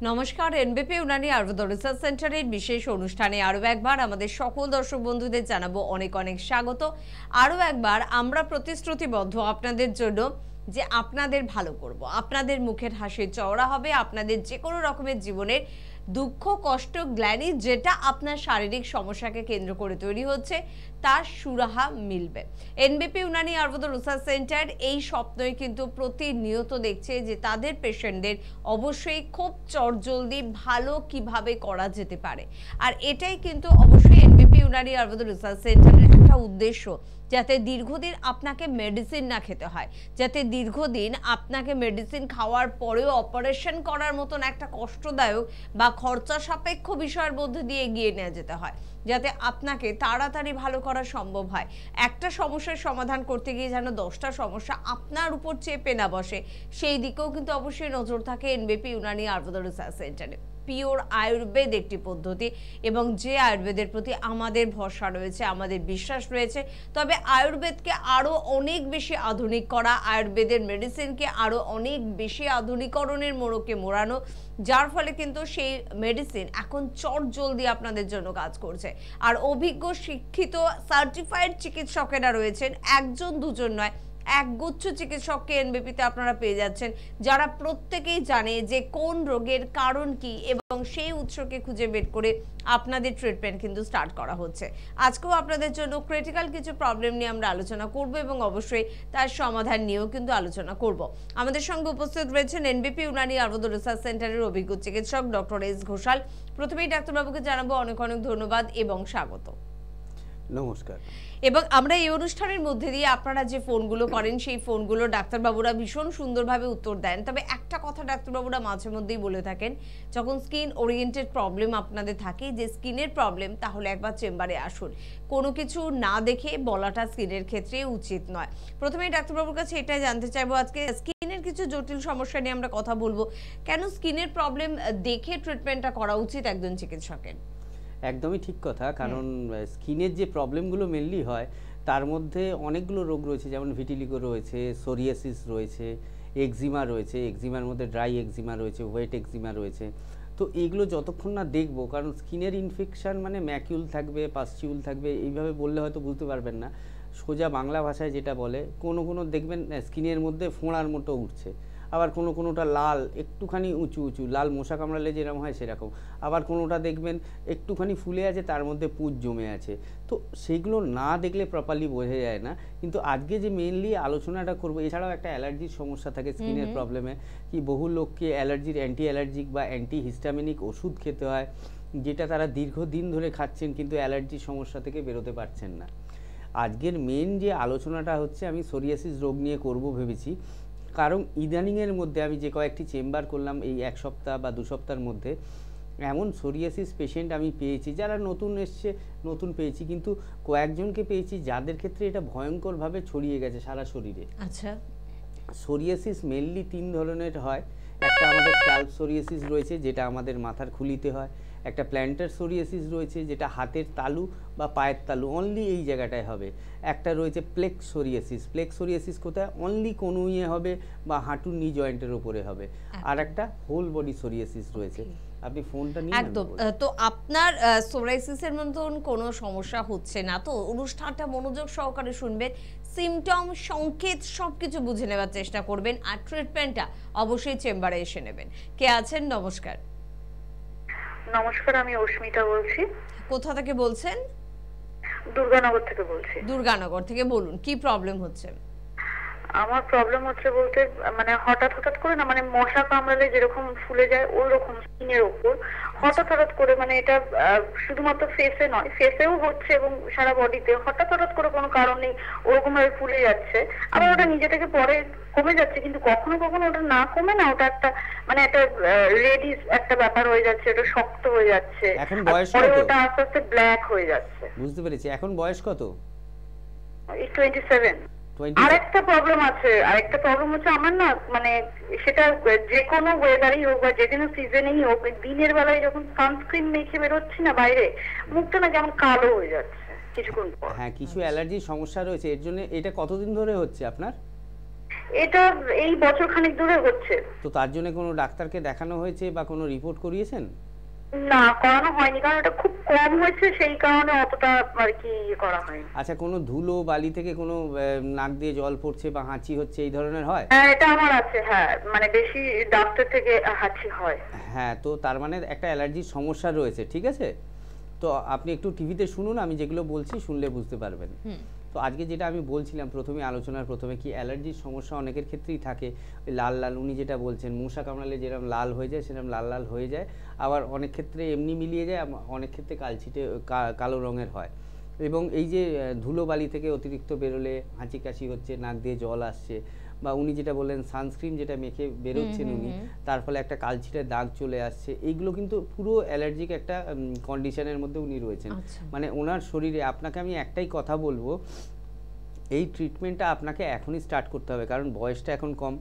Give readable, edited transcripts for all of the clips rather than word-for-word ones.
নমস্কার, এনবিপি উনানি আয়ুর্বেদ রিসার্চ সেন্টারের বিশেষ অনুষ্ঠানে আরও একবার আমাদের সকল দর্শক বন্ধুদের জানাবো অনেক অনেক স্বাগত। আরও একবার আমরা প্রতিশ্রুতিবদ্ধ আপনাদের জন্য যে আপনাদের ভালো করব, আপনাদের মুখের হাসি চওড়া হবে, আপনাদের যে কোনো রকমের জীবনের দুঃখ কষ্ট গ্লানি যেটা আপনার শারীরিক সমস্যাকে কেন্দ্র করে তৈরি হচ্ছে তার সুরাহা মিলবে। এনবিপি উনানি আয়ুর্বেদ রিসার্চ সেন্টার এই স্বপ্নই কিন্তু প্রতিনিয়ত দেখছে যে তাদের পেশেন্টদের অবশ্যই খুব চটজলদি ভালো কিভাবে করা যেতে পারে, আর এটাই কিন্তু অবশ্যই এনবিপি উনানি আয়ুর্বেদ রিসার্চ সেন্টারের একটা উদ্দেশ্য, যাতে দীর্ঘদিন আপনাকে মেডিসিন না খেতে হয়, যাতে দীর্ঘদিন আপনাকে মেডিসিন খাওয়ার পরেও অপারেশন করার মতন একটা কষ্টদায়ক বা খরচা সাপেক্ষ বিষয়ের মধ্যে দিয়ে এগিয়ে নিয়ে যেতে হয়, যাতে আপনাকে তাড়াতাড়ি ভালো করা সম্ভব হয়। একটা সমস্যার সমাধান করতে গিয়ে যেন 10টা সমস্যা আপনার উপর চেপে না বসে, সেই দিকেও কিন্তু অবশ্যই নজর থাকে এনবিপি উনানি আয়ুর্বেদ রিসার্চ সেন্টারে। পিওর আয়ুর্বেদ একটি পদ্ধতি এবং যে আয়ুর্বেদের প্রতি আমাদের ভরসা রয়েছে, আমাদের বিশ্বাস রয়েছে, তবে আয়ুর্বেদকে আরও অনেক বেশি আধুনিক করা, আয়ুর্বেদের মেডিসিনকে আরও অনেক বেশি আধুনিকরণের মোড়কে মোড়ানো, যার ফলে কিন্তু সেই মেডিসিন এখন চটজলদি আপনাদের জন্য কাজ করছে। আর অভিজ্ঞ শিক্ষিত সার্টিফাইড চিকিৎসকেরা রয়েছেন, একজন দুজন নয়, একগুচ্ছ চিকিৎসককে এনবিপিতে আপনারা পেয়ে যাচ্ছেন, যারা প্রত্যেকেই জানে যে কোন রোগের কারণ কি এবং সেই উৎসকে খুঁজে বের করে আপনাদের ট্রিটমেন্ট কিন্তু স্টার্ট করা হচ্ছে। আজকেও আপনাদের জন্য ক্রিটিক্যাল কিছু প্রবলেম নিয়ে আমরা আলোচনা করব এবং অবশ্যই তার সমাধান নিয়েও কিন্তু আলোচনা করব। আমাদের সঙ্গে উপস্থিত রয়েছেন এনবিপি উনানি আয়ুর্বেদ রিসার্চ সেন্টারের অভিজ্ঞ চিকিৎসক ডক্টর এস ঘোষাল। প্রথমেই ডাক্তারবাবুকে জানাবো অনেক অনেক ধন্যবাদ এবং স্বাগত। নমস্কার। এবং আমরা এই অনুষ্ঠানের মধ্যে দিয়ে আপনারা যে ফোনগুলো করেন সেই ফোনগুলো ডাক্তারবাবুরা ভীষণ সুন্দরভাবে উত্তর দেন, তবে একটা কথা ডাক্তারবাবুরা মাঝে মধ্যেই বলে থাকেন, যখন স্কিন ওরিয়েন্টেড প্রবলেম আপনাদের থাকে, যে স্কিনের প্রবলেম, তাহলে একবার চেম্বারে আসুন, কোনো কিছু না দেখে বলাটা স্কিনের ক্ষেত্রে উচিত নয়। প্রথমেই ডাক্তারবাবুর কাছে এটাই জানতে চাইবো, আজকে স্কিনের কিছু জটিল সমস্যা নিয়ে আমরা কথা বলবো, কেন স্কিনের প্রবলেম দেখে ট্রিটমেন্টটা করা উচিত একজন চিকিৎসকের? একদমই ঠিক কথা, কারণ স্কিনের যে প্রবলেমগুলো মেনলি হয় তার মধ্যে অনেকগুলো রোগ রয়েছে, যেমন ভিটিলিগো রয়েছে, সোরিয়াসিস রয়েছে, এক্সিমা রয়েছে, এক্সিমার মধ্যে ড্রাই এক্সিমা রয়েছে, ওয়েট এক্সিমা রয়েছে। তো এইগুলো যতক্ষণ না দেখবো, কারণ স্কিনের ইনফেকশান মানে ম্যাকিউল থাকবে, পাস্টিউল থাকবে, এইভাবে বললে হয়তো বুঝতে পারবেন না। সোজা বাংলা ভাষায় যেটা বলে, কোনো দেখবেন স্কিনের মধ্যে ফোঁড়ার মতো উঠছে, আবার কোনোটা লাল একটুখানি উঁচু উঁচু, লাল মশা কামড়ালে যেরকম হয় সেরকম, আবার কোনোটা দেখবেন একটুখানি ফুলে আছে, তার মধ্যে পুঁজ জমে আছে। তো সেইগুলো না দেখলে প্রপারলি বোঝা যায় না। কিন্তু আজকে যে মেনলি আলোচনাটা করবো, এছাড়াও একটা অ্যালার্জির সমস্যা থাকে স্কিনের প্রবলেমে, কি বহু লোককে অ্যালার্জির অ্যান্টি অ্যালার্জিক বা অ্যান্টি হিস্টামিনিক ওষুধ খেতে হয়, যেটা তারা দীর্ঘদিন ধরে খাচ্ছেন কিন্তু অ্যালার্জির সমস্যা থেকে বেরোতে পারছেন না। আজকের মেন যে আলোচনাটা হচ্ছে, আমি সোরিয়াসিস রোগ নিয়ে করব ভেবেছি, কারণ ইদানিংয়ের মধ্যে আমি যে কয়েকটি চেম্বার করলাম এই 1 সপ্তাহ বা 2 সপ্তাহের মধ্যে, এমন সোরিয়াসিস পেশেন্ট আমি পেয়েছি, যারা নতুন এসছে, নতুন পেয়েছি, কিন্তু কয়েকজনকে পেয়েছি যাদের ক্ষেত্রে এটা ভয়ঙ্করভাবে ছড়িয়ে গেছে সারা শরীরে। আচ্ছা, সোরিয়াসিস মেনলি 3 ধরনের হয়। একটা আমাদের স্ক্যাল্প সোরিয়াসিস রয়েছে, যেটা আমাদের মাথার খুলিতে হয়। একটা প্ল্যান্টার সোরিয়াসিস রয়েছে, যেটা হাতের তালু বা পায়ের তালু অনলি এই জায়গাটায় হবে। একটা রয়েছে প্লেক্স সোরিয়াসিস। প্লেক্স সোরিয়াসিস কোথায়? অনলি কনুইয়ে হবে বা হাঁটুর নি জয়েন্টের উপরে হবে। আর একটা হোল বডি সোরিয়াসিস রয়েছে। আপনি ফোনটা নিয়ে একদম। তো আপনার সোরিয়াসিসের মতন কোনো সমস্যা হচ্ছে না তো? অনুষ্ঠানটা মনোযোগ সহকারে শুনবেন, সিমটম সংকেত সবকিছু বুঝে নেওয়ার চেষ্টা করবেন, আর ট্রিটমেন্টটা অবশ্যই চেম্বারে এসে নেবেন। কে আছেন? নমস্কার। নমস্কার, আমি অস্মিতা বলছি। কোথা থেকে বলছেন? দুর্গানগর থেকে বলছি। দুর্গানগর থেকে বলুন, কি প্রবলেম হচ্ছে? আমার প্রবলেম হচ্ছে বলতে, মানে হঠাৎ করে না, মানে মশা কামড়ালে যেরকম ফুলে যায় ওই রকম স্কিনের ওপর হঠাৎ করে, মানে এটা শুধুমাত্র ফেসে নয়, ফেসেও হচ্ছে এবং সারা বডিতে হঠাৎ করে কোনো কারণ নেই ওরকম ভাবে ফুলে যাচ্ছে। আবার ওটা নিজে থেকে পরে কমে যাচ্ছে, কিন্তু কখনো ওটা না কমে না, ওটা একটা মানে একটা রেডিশ একটা ব্যাপার হয়ে যাচ্ছে, ওটা শক্ত হয়ে যাচ্ছে, এখন বয়স কত? ওটা আস্তে আস্তে ব্ল্যাক হয়ে যাচ্ছে। বুঝতে পেরেছি। এখন বয়স কত? 27। আরেকটা প্রবলেম হচ্ছে আমার না, মানে সেটা যে কোনো ওয়েদারেই হোক বা যে কোনো সিজনেই হোক, দিনের বেলায় যখন সানস্ক্রিন মেখে বেরোচ্ছি না বাইরে, মুখটা না কেমন কালো হয়ে যাচ্ছে কিছুক্ষণ পর। হ্যাঁ, কিছু অ্যালার্জির সমস্যা রয়েছে এর জন্য। এটা কতদিন ধরে হচ্ছে আপনার? এটা এই বছর খানিক ধরে হচ্ছে। তো তার জন্য কোনো ডাক্তারকে দেখানো হয়েছে বা কোনো রিপোর্ট করিয়েছেন? না, করানো হয়নি, কারণ এটা খুব কম হয়েছে, সেই কারণে অতটা আর কি করা হয়নি। আচ্ছা, কোনো ধুলো বালি থেকে কোনো নাক দিয়ে জল পড়ছে বা হাঁচি হচ্ছে এই ধরনের হয়? হ্যাঁ, এটা আমার আছে। হ্যাঁ, মানে বেশি ডাক্তার থেকে হাঁচি হয়। হ্যাঁ, তো তার মানে একটা অ্যালার্জির সমস্যা রয়েছে, ঠিক আছে? তো আপনি একটু টিভিতে শুনুন, আমি যেগুলো বলছি শুনলে বুঝতে পারবেন। তো আজকে যেটা আমি বলছিলাম প্রথমে, আলোচনার প্রথমে, কি অ্যালার্জির সমস্যা অনেকের ক্ষেত্রেই থাকে। ওই লাল লাল, উনি যেটা বলছেন মশা কামড়ালে যেরকম লাল হয়ে যায় সেরকম লাল লাল হয়ে যায়, আবার অনেক ক্ষেত্রে এমনি মিলিয়ে যায়, অনেক ক্ষেত্রে কালচিটে কালো রঙের হয়। এবং এই যে ধুলোবালি থেকে অতিরিক্ত বেরোলে হাঁচি কাশি হচ্ছে, নাক দিয়ে জল আসছে, বা উনি যেটা বললেন সানস্ক্রিন যেটা মেখে বেরোচ্ছেন উনি, তার ফলে একটা কালচিটে দাগ চলে আসছে, এইগুলো কিন্তু পুরো অ্যালার্জিক একটা কন্ডিশনের মধ্যে উনি রয়েছেন। মানে ওনার শরীরে, আপনাকে আমি একটাই কথা বলবো, এই ট্রিটমেন্টটা আপনাকে এখনই স্টার্ট করতে হবে, কারণ বয়সটা এখন কম।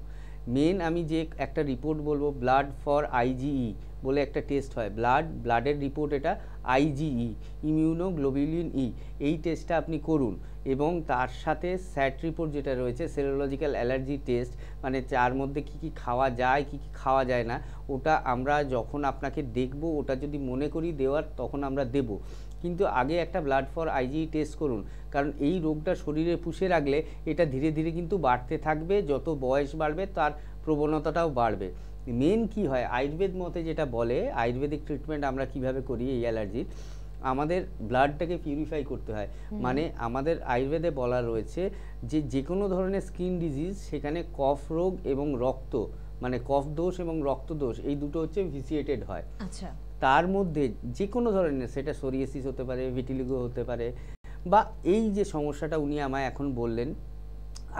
মেন আমি যে একটা রিপোর্ট বলবো, ব্লাড ফর আইজিই বলে একটা টেস্ট হয়, ব্লাডের রিপোর্ট, এটা আইজিই, ইমিউনোগ্লোবুলিন ই, এই টেস্টটা আপনি করুন। এবং তার সাথে স্যাট রিপোর্ট যেটা রয়েছে, সেরোলজিক্যাল অ্যালার্জি টেস্ট, মানে যার মধ্যে কী কী খাওয়া যায় কী কী খাওয়া যায় না, ওটা আমরা যখন আপনাকে দেখব, ওটা যদি মনে করি দেওয়ার, তখন আমরা দেব। কিন্তু আগে একটা ব্লাড ফর আইজিই টেস্ট করুন, কারণ এই রোগটা শরীরে পুষে রাখলে এটা ধীরে ধীরে কিন্তু বাড়তে থাকবে, যত বয়স বাড়বে তার প্রবণতাটাও বাড়বে। মেন কি হয়, আয়ুর্বেদ মতে যেটা বলে, আয়ুর্বেদিক ট্রিটমেন্ট আমরা কিভাবে করি এই অ্যালার্জির, আমাদের ব্লাডটাকে পিউরিফাই করতে হয়। মানে আমাদের আয়ুর্বেদে বলা রয়েছে যে কোনো ধরনের স্কিন ডিজিজ, সেখানে কফ রোগ এবং রক্ত, মানে কফ দোষ এবং রক্ত দোষ, এই দুটো হচ্ছে ভিসিয়েটেড হয়। আচ্ছা, তার মধ্যে যে কোনো ধরনের, সেটা সোরিয়াসিস হতে পারে, ভিটিলিগো হতে পারে, বা এই যে সমস্যাটা উনি আমায় এখন বললেন,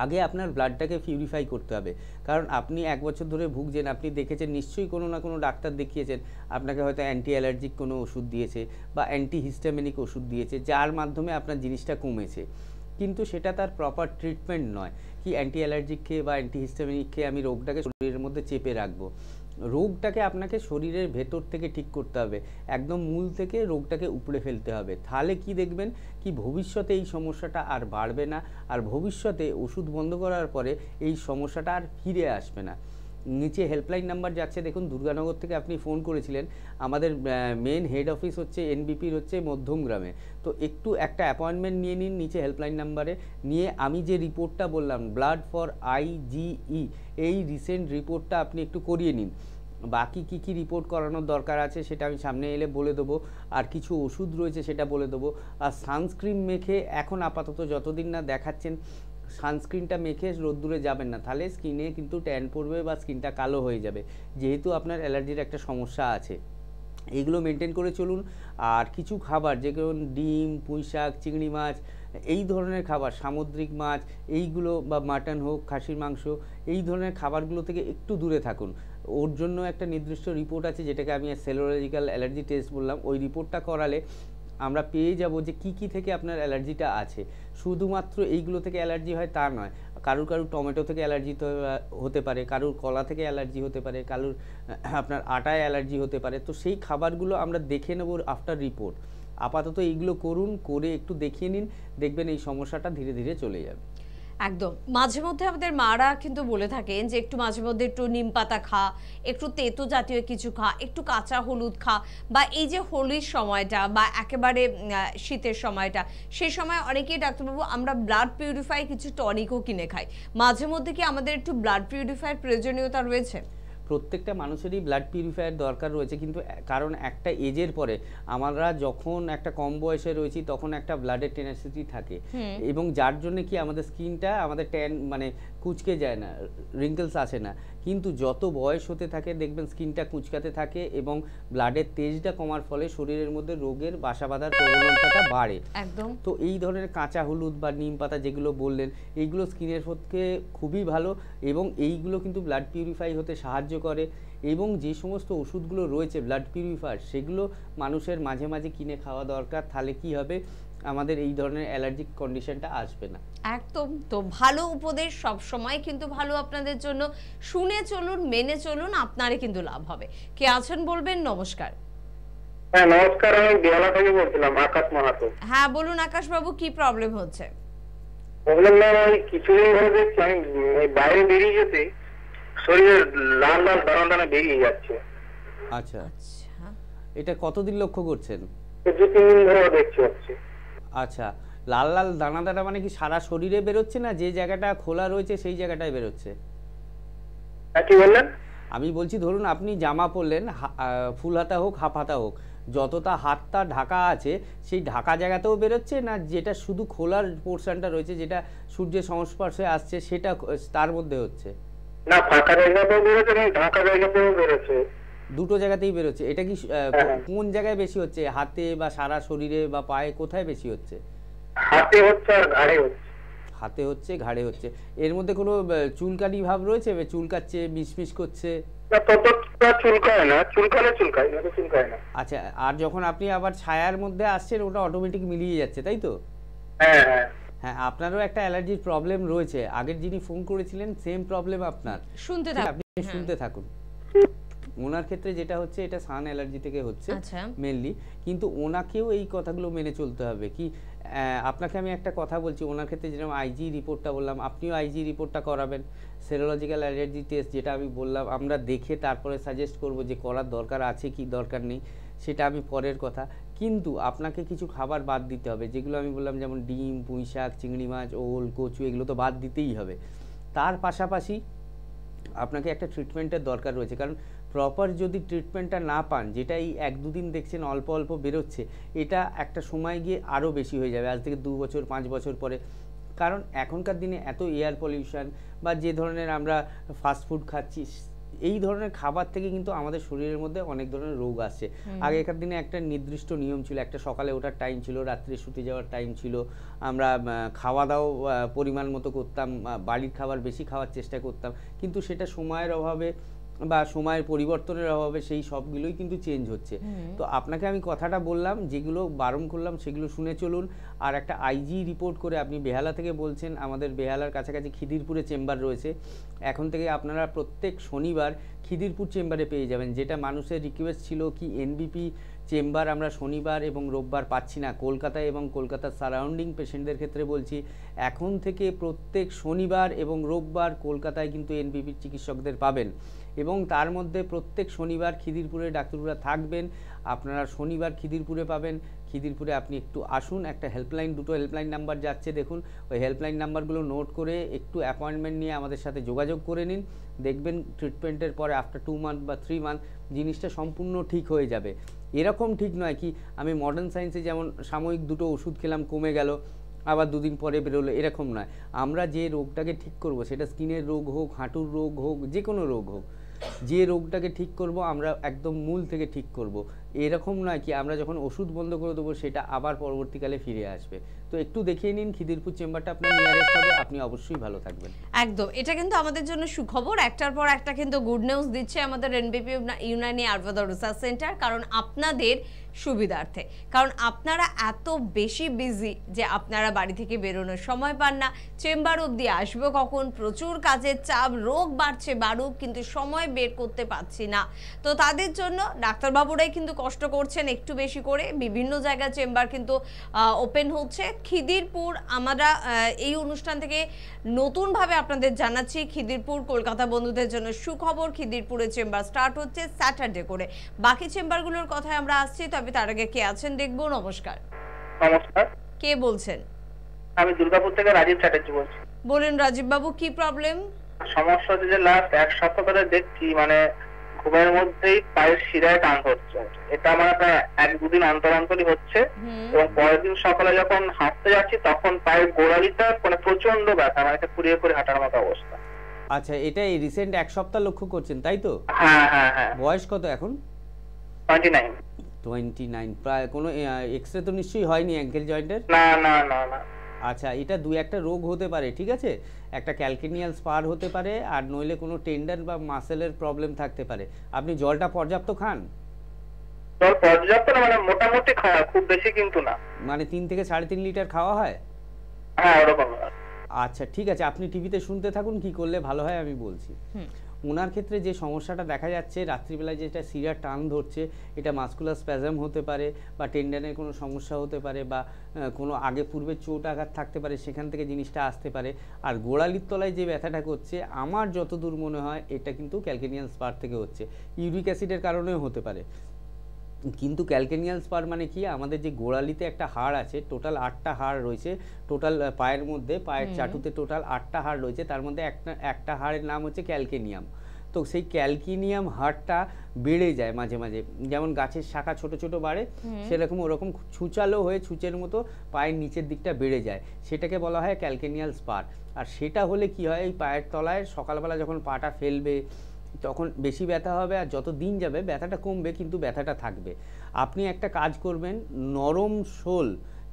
আগে আপনার ব্লাডটাকে পিউরিফাই করতে হবে। কারণ আপনি 1 বছর ধরে ভুগছেন, আপনি দেখেছেন নিশ্চয়ই কোনো না কোনো ডাক্তার দেখিয়েছেন, আপনাকে হয়তো অ্যান্টি অ্যালার্জিক কোনো ওষুধ দিয়েছে বা অ্যান্টি হিস্টামিনিক ওষুধ দিয়েছে, যার মাধ্যমে আপনার জিনিসটা কমেছে, কিন্তু সেটা তার প্রপার ট্রিটমেন্ট নয়। কি অ্যান্টি অ্যালার্জিক খেয়ে বা অ্যান্টি হিস্টামিনিক খেয়ে আমি রোগটাকে শরীরের মধ্যে চেপে রাখবো? রোগটাকে আপনাকে শরীরের ভেতর থেকে ঠিক করতে হবে, একদম মূল থেকে রোগটাকে উপড়ে ফেলতে হবে। তাহলে কি দেখবেন কি ভবিষ্যতে এই সমস্যাটা আর বাড়বে না, আর ভবিষ্যতে ওষুধ বন্ধ করার পরে এই সমস্যাটা আর ফিরে আসবে না। নিচে হেল্পলাইন নাম্বার যাচ্ছে, দেখুন দুর্গানগর থেকে আপনি ফোন করেছিলেন, আমাদের মেন হেড অফিস হচ্ছে এনবিপির হচ্ছে মধ্যমগ্রামে। তো একটু একটা অ্যাপয়েন্টমেন্ট নিয়ে নিন নিচে হেল্পলাইন নাম্বারে, নিয়ে আমি যে রিপোর্টটা বললাম ব্লাড ফর আইজিই, এই রিসেন্ট রিপোর্টটা আপনি একটু করিয়ে নিন। বাকি কি কি রিপোর্ট করানোর দরকার আছে সেটা আমি সামনে এলে বলে দেবো, আর কিছু ওষুধ রয়েছে সেটা বলে দেবো। আর সানস্ক্রিন মেখে এখন আপাতত যতদিন না দেখাচ্ছেন, সানস্ক্রিনটা মেখে রোদ্দুরে যাবেন না, তাহলে স্কিনে কিন্তু ট্যান পড়বে বা স্কিনটা কালো হয়ে যাবে, যেহেতু আপনার অ্যালার্জির একটা সমস্যা আছে। এইগুলো মেনটেন করে চলুন। আর কিছু খাবার, যেগুলো ডিম, পুঁই শাক, চিংড়ি মাছ, এই ধরনের খাবার, সামুদ্রিক মাছ এইগুলো, বা মাটন হোক, খাসির মাংস, এই ধরনের খাবারগুলো থেকে একটু দূরে থাকুন। ওর জন্য একটা নির্দিষ্ট রিপোর্ট আছে, যেটাকে আমি সেরোলজিক্যাল অ্যালার্জি টেস্ট বললাম, ওই রিপোর্টটা করালে আমরা পেয়ে যাব যে কি কি থেকে আপনার অ্যালার্জিটা আছে। শুধুমাত্র এইগুলো থেকে অ্যালার্জি হয় তা নয়, কারুর টমেটো থেকে অ্যালার্জি হতে পারে, কারুর কলা থেকে অ্যালার্জি হতে পারে, কারুর আপনার আটায় অ্যালার্জি হতে পারে। তো সেই খাবারগুলো আমরা দেখে নেব আফটার রিপোর্ট। আপাতত এইগুলো করুন, করে একটু দেখিয়ে নিন, দেখবেন এই সমস্যাটা ধীরে ধীরে চলে যাবে। একদম। মাঝে মধ্যে আমাদের মারা কিন্তু বলে থাকেন যে একটু মাঝে মধ্যে একটু নিম পাতা খা, একটু তেতো জাতীয় কিছু খা, একটু কাঁচা হলুদ খা, বা এই যে হোলির সময়টা বা একেবারে শীতের সময়টা, সেই সময় অনেকেই ডাক্তারবাবু আমরা ব্লাড পিউরিফাই কিছু টনিকও কিনে খাই। মাঝে মধ্যে কি আমাদের একটু ব্লাড পিউরিফায়ার প্রয়োজনীয়তা রয়েছে? প্রত্যেকটা মানুষেরই ব্লাড পিউরিফায়ার দরকার রয়েছে, কিন্তু কারণ একটা এজের পরে, আমরা যখন একটা কম বয়সে রয়েছি তখন একটা ব্লাডের টেনাসিটি থাকে, এবং যার জন্য কি আমাদের স্কিনটা আমাদের ট্যান মানে কুচকে যায় না, রিঙ্কেলস আসে না। কিন্তু যত বয়স হতে থাকে দেখবেন স্কিনটা কুচকাতে থাকে, এবং ব্লাডের তেজটা কমার ফলে শরীরের মধ্যে রোগের বাসা বাঁধার প্রবণতাটা বাড়ে। একদম। তো এই ধরনের কাঁচা হলুদ বা নিম পাতা যেগুলো বললেন, এইগুলো স্কিনের পক্ষে খুবই ভালো, এবং এইগুলো কিন্তু ব্লাড পিউরিফাই হতে সাহায্য করে। এবং যে সমস্ত ওষুধগুলো রয়েছে ব্লাড পিউরিফায়ার, সেগুলো মানুষের মাঝে মাঝে কিনে খাওয়া দরকার, তাহলে কি হবে, আমাদের এই ধরনের অ্যালার্জিক কন্ডিশনটা আসবে না। একদম। তো ভালো উপদেশ সব সময় কিন্তু ভালো আপনাদের জন্য, শুনে চলুন, মেনে চলুন, আপনারই কিন্তু লাভ হবে। কে আছেন বলবেন? নমস্কার। হ্যাঁ নমস্কার, আমি বেহালা থেকে বলছিলাম, আকাশ মাহাতো। হ্যাঁ বলুন আকাশ বাবু, কি প্রবলেম হচ্ছে? প্রবলেম না, ওই কিছুদিন ধরে দেখছি আমি এই বাইরে বেরিয়ে যেতে শরীরে লাল লাল দানা দানা বেরিয়ে যাচ্ছে। আচ্ছা, আচ্ছা, এটা কতদিন লক্ষ্য করছেন? এই 2-3 দিন ধরে দেখছি হচ্ছে। আচ্ছা, লাল লাল দানা দানা মানে কি সারা শরীরে বেরোচ্ছে না যে জায়গাটা খোলা রয়েছে সেই জায়গাটায় বেরোচ্ছে? কি বললেন? আমি বলছি ধরুন আপনি জামা পরলেন, ফুল হাতা হোক হাফ হাতা হোক, যতটা হাতটা ঢাকা আছে সেই ঢাকা জায়গাতেও বেরোচ্ছে, না যেটা শুধু খোলার পোর্শনটা রয়েছে যেটা সূর্যের সংস্পর্শে আসছে সেটা তার মধ্যে হচ্ছে? না, ফাঁকা জায়গাতেও বেরোচ্ছে এবং ঢাকা জায়গাতেও বেরোচ্ছে। দুটো জায়গাতেই বেরোচ্ছে। এটা কি কোন জায়গায় বেশি হচ্ছে, হাতে বা সারা শরীরে বা পায়ে, কোথায় বেশি হচ্ছে? হাতে হচ্ছে আর ঘাড়ে হচ্ছে। হাতে হচ্ছে, ঘাড়ে হচ্ছে। এর মধ্যে কোনো চুলকানি ভাব রয়েছে, চুলকাচ্ছে, মিশমিশ করছে? না, ততটা চুলকায় না, চুলকায় না, চুলকায় না। আচ্ছা, আর যখন আপনি আবার ছায়ার মধ্যে আসছেন ওটা অটোমেটিক মিলিয়ে যাচ্ছে, তাই তো? হ্যাঁ হ্যাঁ হ্যাঁ, আপনারও একটা অ্যালার্জির প্রবলেম রয়েছে। আগের যিনি ফোন করেছিলেন সেম প্রবলেম আপনার। শুনতে ঠিক, থাকুন। আপনি শুনতে থাকুন। ওনার ক্ষেত্রে যেটা হচ্ছে এটা সান অ্যালার্জি থেকে হচ্ছে আচ্ছা। মেনলি, কিন্তু ওনাকেও এই কথাগুলো মেনে চলতে হবে। কি আপনাকে আমি একটা কথা বলছি, ওনার ক্ষেত্রে যেরকম আইজি রিপোর্টটা বললাম, আপনিও আইজি রিপোর্টটা করাবেন। সেরোলজিক্যাল অ্যালার্জি টেস্ট যেটা আমি বললাম, আমরা দেখে তারপরে সাজেস্ট করব যে করার দরকার আছে কি দরকার নেই, সেটা আমি পরের কথা। কিন্তু আপনাকে কিছু খাবার বাদ দিতে হবে, যেগুলো আমি বললাম, যেমন ডিম, পুঁইশাক, চিংড়ি মাছ, ওল, কচু, এগুলো তো বাদ দিতেই হবে। তার পাশাপাশি আপনাকে একটা ট্রিটমেন্টের দরকার রয়েছে, কারণ প্রপার যদি ট্রিটমেন্টটা না পান, যেটা এই 1-2 দিন দেখছেন অল্প অল্প বেরোচ্ছে, এটা একটা সময় গিয়ে আরও বেশি হয়ে যাবে, আজ থেকে 2 বছর 5 বছর পরে। কারণ এখনকার দিনে এত এয়ার পলিউশন বা যে ধরনের আমরা ফাস্টফুড খাচ্ছি, এই ধরনের খাবার থেকে কিন্তু আমাদের শরীরের মধ্যে অনেক ধরনের রোগ আসছে। আগেকার দিনে একটা নির্দিষ্ট নিয়ম ছিল, একটা সকালে ওঠার টাইম ছিল, রাত্রে শুতে যাওয়ার টাইম ছিল, আমরা খাওয়া দাওয়া পরিমাণ মতো করতাম, বাড়ির খাবার বেশি খাওয়ার চেষ্টা করতাম, কিন্তু সেটা সময়ের অভাবে বা সময়ের পরিবর্তনের অভাবে সেই সবগুলোই কিন্তু চেঞ্জ হচ্ছে। তো আপনাকে আমি কথাটা বললাম, যেগুলো বারণ করলাম সেগুলো শুনে চলুন। আর একটা আইজি রিপোর্ট করে, আপনি বেহালা থেকে বলছেন, আমাদের বেহালার কাছাকাছি খিদিরপুরে চেম্বার রয়েছে। এখন থেকে আপনারা প্রত্যেক শনিবার খিদিরপুর চেম্বারে পেয়ে যাবেন, যেটা মানুষের রিকোয়েস্ট ছিল কি এনবিপি চেম্বার আমরা শনিবার এবং রোববার পাচ্ছি না কলকাতায়, এবং কলকাতার সারাউন্ডিং পেশেন্টদের ক্ষেত্রে বলছি, এখন থেকে প্রত্যেক শনিবার এবং রোববার কলকাতায় কিন্তু এনবিপির চিকিৎসকদের পাবেন। এবং তার মধ্যে প্রত্যেক শনিবার খিদিরপুরে ডাক্তাররা থাকবেন। আপনারা শনিবার খিদিরপুরে পাবেন। খিদিরপুরে আপনি একটু আসুন, একটা হেল্পলাইন, 2টো হেল্পলাইন নাম্বার যাচ্ছে দেখুন, ওই হেল্পলাইন নাম্বারগুলো নোট করে একটু অ্যাপয়েন্টমেন্ট নিয়ে আমাদের সাথে যোগাযোগ করে নিন। দেখবেন ট্রিটমেন্টের পরে আফটার 2 মান্থ বা 3 মান্থ জিনিসটা সম্পূর্ণ ঠিক হয়ে যাবে। এরকম ঠিক নয় কি আমি মডার্ন সায়েন্সে যেমন সাময়িক 2টো ওষুধ খেলাম কমে গেল, আবার 2 দিন পরে বেরোলো, এরকম নয়। আমরা যে রোগটাকে ঠিক করব, সেটা স্কিনের রোগ হোক, হাঁটুর রোগ হোক, যে কোনো রোগ হোক, যে রোগটাকে ঠিক করব আমরা একদম মূল থেকে ঠিক করব। এরকম নয় কি আমরা যখন ওষুধ বন্ধ করে দেবো সেটা আবার পরবর্তীকালে ফিরে আসবে। তো একটু দেখিয়ে নিন খিদিরপুর চেম্বারটা আপনার নিয়ারেস্ট হবে, আপনি অবশ্যই ভালো থাকবেন। একদম, এটা কিন্তু আমাদের জন্য সুখবর। একটার পর একটা কিন্তু গুড নিউজ দিচ্ছে আমাদের এনবিপি ইউনানি আয়ুর্বেদ রিসার্চ সেন্টার, কারণ আপনাদের সুবিধার্থে, কারণ আপনারা এত বেশি বিজি যে আপনারা বাড়ি থেকে বেরোনোর সময় পান না, চেম্বার অবধি আসবো কখন, প্রচুর কাজের চাপ, রোগ বাড়ছে বাড়ুক, কিন্তু সময় বের করতে পারছি না। তো তাদের জন্য ডাক্তারবাবুরাই কিন্তু কষ্ট করছেন একটু বেশি করে, বিভিন্ন জায়গায় চেম্বার কিন্তু ওপেন হচ্ছে। খিদিরপুর আমরা এই অনুষ্ঠান থেকে নতুনভাবে আপনাদের জানাচ্ছি, খিদিরপুর কলকাতা বন্ধুদের জন্য সুখবর, খিদিরপুরে চেম্বার স্টার্ট হচ্ছে স্যাটারডে করে। বাকি চেম্বারগুলোর কথায় আমরা আসছি, তবে তার আগে কে আছেন দেখবো। নমস্কার। নমস্কার, কে বলছেন? আমি দুর্গাপুর থেকে রাজীব চ্যাটার্জি বলছি। বলুন রাজীব বাবু, কি প্রবলেম? সমস্যা হচ্ছে যে লাস্ট 1 সপ্তাহ ধরে দেখছি মানে ঘুমের মধ্যেই পায়ের শিরায় টান হচ্ছে। এটা আমার প্রায় 1-2 দিন অন্তর অন্তরই হচ্ছে, এবং পরের দিন সকালে যখন হাঁটতে যাচ্ছি তখন পায়ের গোড়ালিটা মানে প্রচন্ড ব্যথা, মানে একটা কুড়িয়ে করে হাঁটার মতো অবস্থা। আচ্ছা, এটা এই রিসেন্ট 1 সপ্তাহ লক্ষ্য করছেন তাই তো? হ্যাঁ হ্যাঁ হ্যাঁ। বয়স কত এখন? 29। প্রায় কোনো এক্সরে তো নিশ্চয়ই হয়নি অ্যাঙ্কেল জয়েন্টের? না না না না। আচ্ছা, এটা 2-1টা রোগ হতে পারে, ঠিক আছে? একটা ক্যালকেনিয়াল স্পার হতে পারে, আর নইলে কোনো টেন্ডন বা মাসেলের প্রবলেম থাকতে পারে। আপনি জলটা পর্যাপ্ত খান? জল পর্যাপ্ত না, মানে মোটামুটি খাওয়া, খুব বেশি কিন্তু না। মানে 3 থেকে 3.5 লিটার খাওয়া হয়? হ্যাঁ ওরকম। আচ্ছা ঠিক আছে, আপনি টিভিতে শুনতে থাকুন, কি করলে ভালো হয় আমি বলছি। ওনার ক্ষেত্রে যে সমস্যাটা দেখা যাচ্ছে রাত্রিবেলায় যেটা শিরা টান ধরছে, এটা মাসকুলার স্প্যাজম হতে পারে বা টেন্ডনের কোনো সমস্যা হতে পারে বা কোনো আগে পূর্বে চোট আঘাত থাকতে পারে, সেখান থেকে জিনিসটা আসতে পারে। আর গোড়ালির তলায় যে ব্যথাটা করছে আমার যতদূর মনে হয় এটা কিন্তু ক্যালকেনিয়াল স্পার থেকে হচ্ছে, ইউরিক অ্যাসিডের কারণেও হতে পারে। কিন্তু ক্যালকেনিয়াল স্পার মানে কি, আমাদের যে গোড়ালিতে একটা হাড় আছে, টোটাল 8টা হাড় রয়েছে টোটাল পায়ের মধ্যে, পায়ের চাটুতে টোটাল 8টা হাড় রয়েছে, তার মধ্যে একটা হাড়ের নাম হচ্ছে ক্যালকেনিয়াম। তো সেই ক্যালকেনিয়াম হাড়টা বেড়ে যায় মাঝে মাঝে, যেমন গাছের শাখা ছোট ছোট বাড়ে সেরকম ওরকম ছুচালো হয়ে ছুঁচের মতো পায়ের নিচের দিকটা বেড়ে যায়, সেটাকে বলা হয় ক্যালকেনিয়াল স্পার। আর সেটা হলে কি হয়, এই পায়ের তলায় সকালবেলা যখন পাটা ফেলবে তখন বেশি ব্যথা হবে, আর যত দিন যাবে ব্যথাটা কমবে কিন্তু ব্যথাটা থাকবে। আপনি একটা কাজ করবেন, নরম শোল,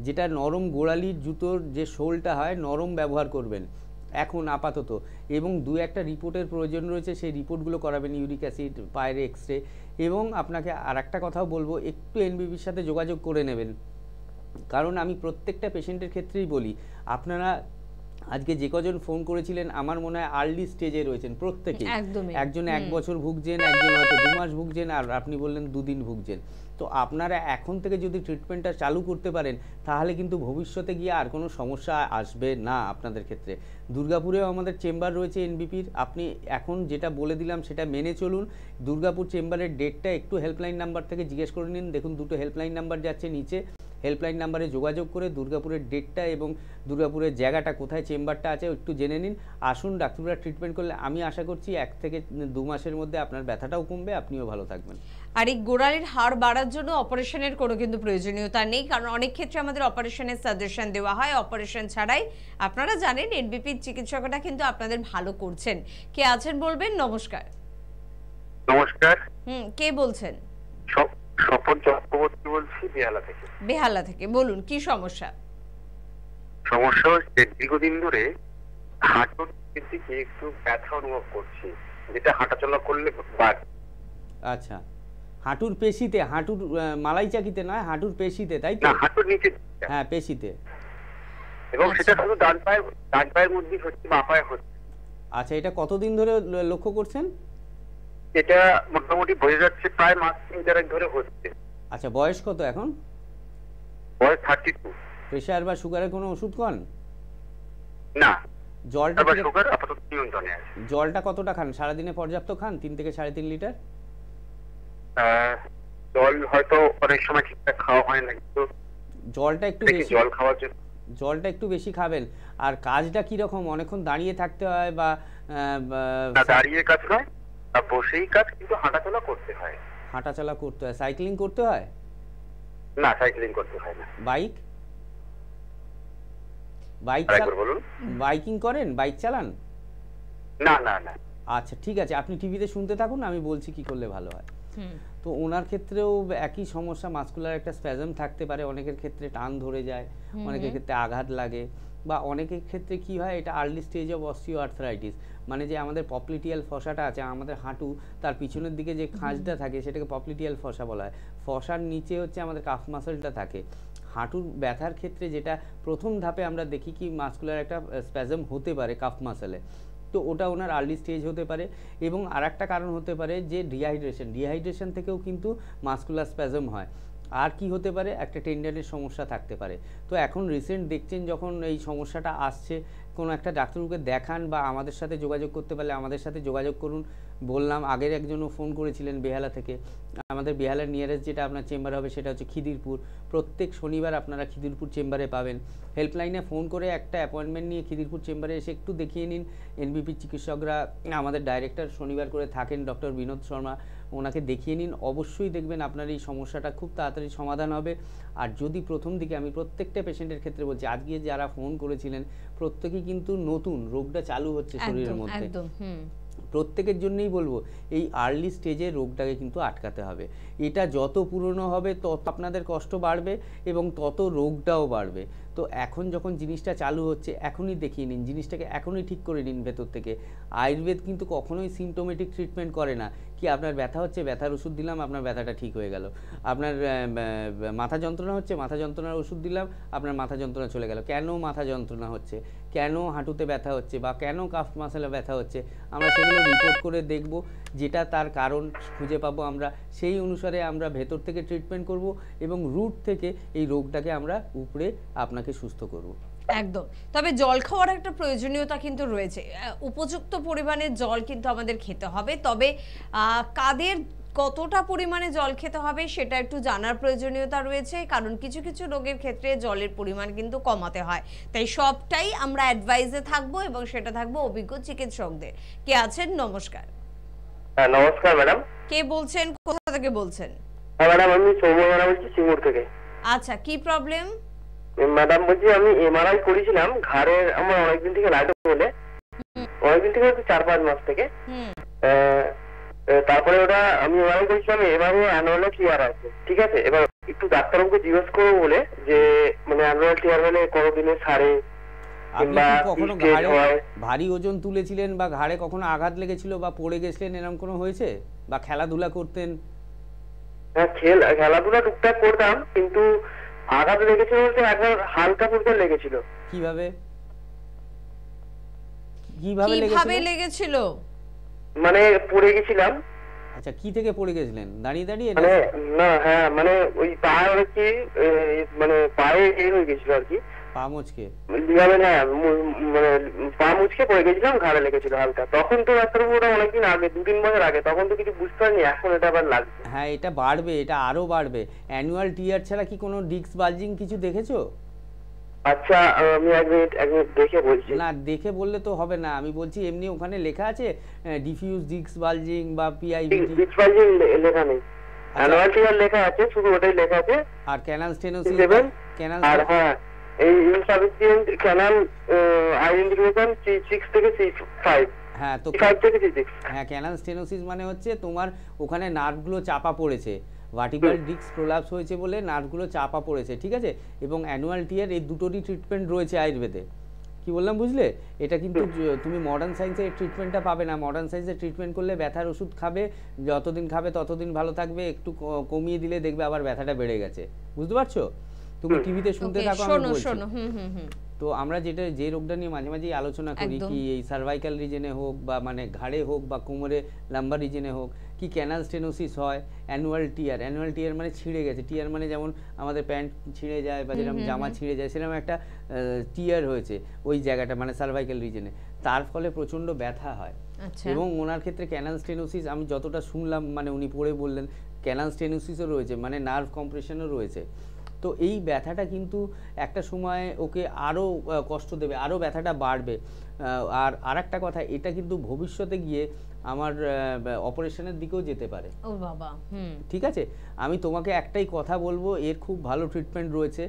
যেটা নরম গোড়ালির জুতোর যে শোলটা হয় নরম ব্যবহার করবেন এখন আপাতত, এবং 2-1টা রিপোর্টের প্রয়োজন রয়েছে, সেই রিপোর্টগুলো করাবেন, ইউরিক অ্যাসিড, পায়ের এক্সরে। এবং আপনাকে আর একটা কথাও বলবো, একটু এনবিবির সাথে যোগাযোগ করে নেবেন, কারণ আমি প্রত্যেকটা পেশেন্টের ক্ষেত্রেই বলি, আপনারা আজকে যে কজন ফোন করেছিলেন আমার মনে হয় আর্লি স্টেজে রয়েছেন প্রত্যেকেই, একজন 1 বছর ভুগছেন, একজন হয়তো 2 মাস ভুগছেন, আর আপনি বললেন 2 দিন ভুগছেন। তো আপনারা এখন থেকে যদি ট্রিটমেন্টটা চালু করতে পারেন তাহলে কিন্তু ভবিষ্যতে গিয়ে আর কোনো সমস্যা আসবে না আপনাদের ক্ষেত্রে। দুর্গাপুরেও আমাদের চেম্বার রয়েছে এনবিপির, আপনি এখন যেটা বলে দিলাম সেটা মেনে চলুন। দুর্গাপুর চেম্বারের ডেটটা একটু হেল্পলাইন নাম্বার থেকে জিজ্ঞেস করে নিন, দেখুন 2টো হেল্পলাইন নাম্বার যাচ্ছে নিচে, হেল্পলাইন নাম্বারে যোগাযোগ করে দুর্গাপুরের ডেটটা এবং দুর্গাপুরের জায়গাটা কোথায় চেম্বারটা আছে একটু জেনে নিন। আসুন, ডাক্তাররা ট্রিটমেন্ট করলে আমি আশা করছি 1 থেকে 2 মাসের মধ্যে আপনার ব্যথাটাও কমবে, আপনিও ভালো থাকবেন। আর এই গোড়ালির হাড় বাড়ার জন্য অপারেশনের কোনো কিন্তু প্রয়োজনীয়তা নেই, কারণ অনেক ক্ষেত্রে আমাদের অপারেশনের সাজেশন দেওয়া হয়, অপারেশন ছাড়াই। আপনারা জানেন এনবিপির চিকিৎসকরা কিন্তু আপনাদের ভালো করছেন। কে আছেন বলবেন? নমস্কার। নমস্কার। কে বলছেন? স্বপন চক্রবর্তী বলছি, বেহালা থেকে। বেহালা থেকে বলুন, কি সমস্যা? সমস্যা হচ্ছে দীর্ঘদিন ধরে হাঁটুর দিকে একটু ব্যথা অনুভব করছি, যেটা হাঁটাচলা করলে বাড়ে। আচ্ছা, হাঁটুর পেশিতে, হাঁটুর মালাই চাকিতে নয়, হাঁটুর পেশিতে, তাই তো? না, হাঁটুর নিচে। হ্যাঁ, পেশিতে। এবং সেটা শুধু ডান পায়ের মধ্যেই হচ্ছে, বাঁ পায়ে হচ্ছে। আচ্ছা, এটা কতদিন ধরে লক্ষ্য করছেন? এটা মোটামুটি বোঝা যাচ্ছে প্রায় মাস 3-4 ধরে হচ্ছে। আচ্ছা, বয়স কত এখন? বয়স 32। প্রেশার বা সুগারের কোনো ওষুধ খান? না। জলটা সুগার আপাতত নিয়ন্ত্রণে আছে। জলটা কতটা খান? সারাদিনে পর্যাপ্ত খান? 3 থেকে 3.5 লিটার? জল হয়তো অনেক সময় ঠিকঠাক খাওয়া হয় না, কিন্তু জলটা একটু বেশি, জল খাওয়ার জন্য জলটা একটু বেশি খাবেন। আর কাজটা কি রকম, অনেকক্ষণ দাঁড়িয়ে থাকতে হয় বা দাঁড়িয়ে কাজ নয়, বসেই কাজ, কিন্তু হাঁটাচলা করতে হয়। হাঁটাচলা করতে হয়, সাইক্লিং করতে হয়? না, সাইক্লিং করতে হয় না। বাইক বাইকিং করেন? বাইক চালান? না না না। আচ্ছা, ঠিক আছে, আপনি টিভিতে শুনতে থাকুন, আমি বলছি কি করলে ভালো হয়। তো ওনার ক্ষেত্রেও একই সমস্যা, মাসকুলার একটা স্প্যাজম থাকতে পারে, অনেকের ক্ষেত্রে টান ধরে যায়, অনেকের ক্ষেত্রে আঘাত লাগে, বা অনেকের ক্ষেত্রে কি হয়, এটা early stage of osteo arthritis, মানে যে আমাদের পপলিটিয়াল ফসাটা আছে, আমাদের হাঁটু তার পিছনের দিকে যে খাঁজটা থাকে সেটাকে পপলিটিয়াল ফসা বলা হয়। ফসার নিচে হচ্ছে আমাদের কাফ মাসলটা থাকে। হাঁটুর ব্যথার ক্ষেত্রে যেটা প্রথম ধাপে আমরা দেখি কি মাসকুলার একটা স্প্যাজম হতে পারে কাফ মাসলে, তো ওটা ওনার আর্লি স্টেজ হতে পারে। এবং আর একটা কারণ হতে পারে যে ডিহাইড্রেশন থেকেও কিন্তু মাসকুলার স্প্যাজম হয়। আর কি হতে পারে, একটা টেন্ডনের সমস্যা থাকতে পারে। তো এখন রিসেন্ট দেখছেন যখন এই সমস্যাটা আসছে, কোনো একটা ডাক্তারবাবুকে দেখান বা আমাদের সাথে যোগাযোগ করতে পারলে আমাদের সাথে যোগাযোগ করুন। বললাম আগের একজনও ফোন করেছিলেন বেহালা থেকে, আমাদের বেহালার নিয়ারেস্ট যেটা আপনার চেম্বার হবে সেটা হচ্ছে খিদিরপুর। প্রত্যেক শনিবার আপনারা খিদিরপুর চেম্বারে পাবেন। হেল্পলাইনে ফোন করে একটা অ্যাপয়েন্টমেন্ট নিয়ে খিদিরপুর চেম্বারে এসে একটু দেখিয়ে নিন। এনবিপির চিকিৎসকরা, আমাদের ডাইরেক্টর শনিবার করে থাকেন ডক্টর বিনোদ শর্মা, ওনাকে দেখিয়ে নিন। অবশ্যই দেখবেন আপনার এই সমস্যাটা খুব তাড়াতাড়ি সমাধান হবে। আর যদি প্রথম দিকে, আমি প্রত্যেকটা পেশেন্টের ক্ষেত্রে বলছি, আজকে যারা ফোন করেছিলেন প্রত্যেকেই কিন্তু নতুন, রোগটা চালু হচ্ছে শরীরের মধ্যে, প্রত্যেকের জন্যই বলবো এই আর্লি স্টেজে রোগটাকে কিন্তু আটকাতে হবে। এটা যত পুরনো হবে তত আপনাদের কষ্ট বাড়বে এবং তত রোগটাও বাড়বে। তো এখন যখন জিনিসটা চালু হচ্ছে এখনই দেখিয়ে নিন, জিনিসটাকে এখনই ঠিক করে নিন ভেতর থেকে। আয়ুর্বেদ কিন্তু কখনোই সিমটোমেটিক ট্রিটমেন্ট করে না, কি আপনার ব্যথা হচ্ছে, ব্যথার ওষুধ দিলাম, আপনার ব্যথাটা ঠিক হয়ে গেল। আপনার মাথা যন্ত্রণা হচ্ছে, মাথা যন্ত্রণার ওষুধ দিলাম, আপনার মাথা যন্ত্রণা চলে গেল। কেন মাথা যন্ত্রণা হচ্ছে, কেন হাঁটুতে ব্যথা হচ্ছে বা কেন কাফ মাসেলে ব্যথা হচ্ছে, আমরা সেগুলো রিপোর্ট করে দেখব, যেটা তার কারণ খুঁজে পাবো আমরা, সেই অনুসারে আমরা ভেতর থেকে ট্রিটমেন্ট করব এবং রুট থেকে এই রোগটাকে আমরা উপড়ে আপনাকে সুস্থ করব। একদম। তবে জল খাওয়ার একটা প্রয়োজনীয়তা কিন্তু রয়েছে, উপযুক্ত পরিমাণে জল কিন্তু আমাদের খেতে হবে। তবে কাদের কতটা পরিমাণে জল খেতে হবে সেটা একটু জানার প্রয়োজনীয়তা রয়েছে, কারণ কিছু কিছু রোগের ক্ষেত্রে জলের পরিমাণ কিন্তু কমাতে হয়। তাই সবটাই আমরা অ্যাডভাইসে থাকবো এবং সেটা থাকবো অভিজ্ঞ চিকিৎসকদের। কে আছেন? নমস্কার। নমস্কার ম্যাডাম। কে বলছেন, কোথা থেকে বলছেন? ম্যাডাম আমি সৌম্য বলছি সিঙ্গুর থেকে। আচ্ছা, কি প্রবলেম? ম্যাডাম বলছি আমি এমআরআই করেছিলাম ঘাড়ের, আমার অনেকদিন থেকে লাগে বলে, অনেকদিন থেকে 4-5 মাস থেকে। তারপরে ওটা আমি এমআরআই করেছিলাম, এবারে অ্যানুয়াল ক্লিয়ার আছে, ঠিক আছে। এবার একটু ডাক্তারবাবুকে জিজ্ঞেস করবো বলে যে মানে অ্যানুয়াল ক্লিয়ার হলে কতদিনে সারে, আপনি কি কখনো ঘাড়ে ভারী ওজন তুলেছিলেন বা ঘাড়ে কখনো আঘাত লেগেছিল বা পড়ে গেছিলেন, এরকম কোনো হয়েছে? বা খেলাধুলা করতেন? হ্যাঁ, খেলাধুলা টুকটাক করতাম, কিন্তু আঘাত লেগেছিল বলতে একবার হালকা ফুলকা লেগেছিল। কিভাবে লেগেছিল? মানে পড়ে গেছিলাম। আচ্ছা, কি থেকে পড়ে গেছিলেন? দাঁড়িয়ে দাঁড়িয়ে? মানে না, হ্যাঁ মানে ওই পায়ে আর কি, মানে পায়ে হয়ে গেছিল আর কি, পা মুচকে লিগামেন্ট, হ্যাঁ মানে পা মুচকে পড়ে গেছিলাম, ঘাড়ে লেগেছিল হালকা। তখন তো ডাক্তারবাবু ওটা অনেকদিন আগে, 2-3 বছর আগে, তখন তো কিছু বুঝতে পারিনি, এখন এটা আবার লাগছে। হ্যাঁ, এটা বাড়বে, এটা আরো বাড়বে। অ্যানুয়াল টিয়ার ছাড়া কি কোনো ডিস্ক বালজিং কিছু দেখেছো? আচ্ছা, আমি এক মিনিট দেখে বলছি। না, দেখে বললে তো হবে না, আমি বলছি এমনি ওখানে লেখা আছে ডিফিউজ ডিস্ক বালজিং বা পিআইভিটি। ডিস্ক বালজিং লেখা নেই, অ্যানুয়াল টিয়ার লেখা আছে, শুধু ওটাই লেখা আছে। আর ক্যানাল স্টেনোসিস, আর হ্যাঁ এই ইনসাফিসিয়েন্ট ক্যানাল আইডেন্টিফিকেশন C6 থেকে C5। হ্যাঁ, তো C5 থেকে C6। হ্যাঁ, ক্যানাল স্টেনোসিস মানে হচ্ছে তোমার ওখানে নার্ভগুলো চাপা পড়েছে, ভার্টিব্রাল ডিস্ক প্রোলাপস হয়েছে বলে নার্ভগুলো চাপা পড়েছে, ঠিক আছে। এবং অ্যানুয়াল টিয়ার এই দুটোরই ট্রিটমেন্ট রয়েছে আয়ুর্বেদে। কি বললাম বুঝলে? এটা কিন্তু তুমি মডার্ন সায়েন্সের ট্রিটমেন্টটা পাবে না। মডার্ন সায়েন্সের ট্রিটমেন্ট করলে ব্যথার ওষুধ খাবে, যতদিন খাবে ততদিন ভালো থাকবে, একটু কমিয়ে দিলে দেখবে আবার ব্যথাটা বেড়ে গেছে। বুঝতে পারছো? তুমি টিভিতে শুনতে থাকো, আমি বলছি। তো আমরা যে রোগটা নিয়ে মাঝে মাঝেই আলোচনা করি, কি এই সার্ভাইকাল রিজনে হোক বা মানে ঘাড়ে হোক বা কোমরে লাম্বার রিজনে হোক, কি ক্যানাল স্টেনোসিস হয়, অ্যানুয়াল টিয়ার মানে ছিঁড়ে গেছে। টিয়ার মানে যেমন আমাদের প্যান্ট ছিঁড়ে যায় বা যেরকম জামা ছিঁড়ে যায়, সেরকম একটা টিয়ার হয়েছে ওই জায়গাটা, মানে সার্ভাইকাল রিজনে। তার ফলে প্রচন্ড ব্যথা হয়। এবং ওনার ক্ষেত্রে ক্যানাল স্টেনোসিস আমি যতটা শুনলাম, মানে উনি পড়ে বললেন ক্যানাল স্টেনোসিসও রয়েছে, মানে নার্ভ কম্প্রেশনও রয়েছে। তো এই ব্যথাটা কিন্তু একটা সময় ওকে আরও কষ্ট দেবে, আরও ব্যথাটা বাড়বে। আর আরেকটা কথা, এটা কিন্তু ভবিষ্যতে গিয়ে আমার অপারেশনের দিকেও যেতে পারে। ও বাবা, ঠিক আছে। আমি তোমাকে একটাই কথা বলবো, এর খুব ভালো ট্রিটমেন্ট রয়েছে।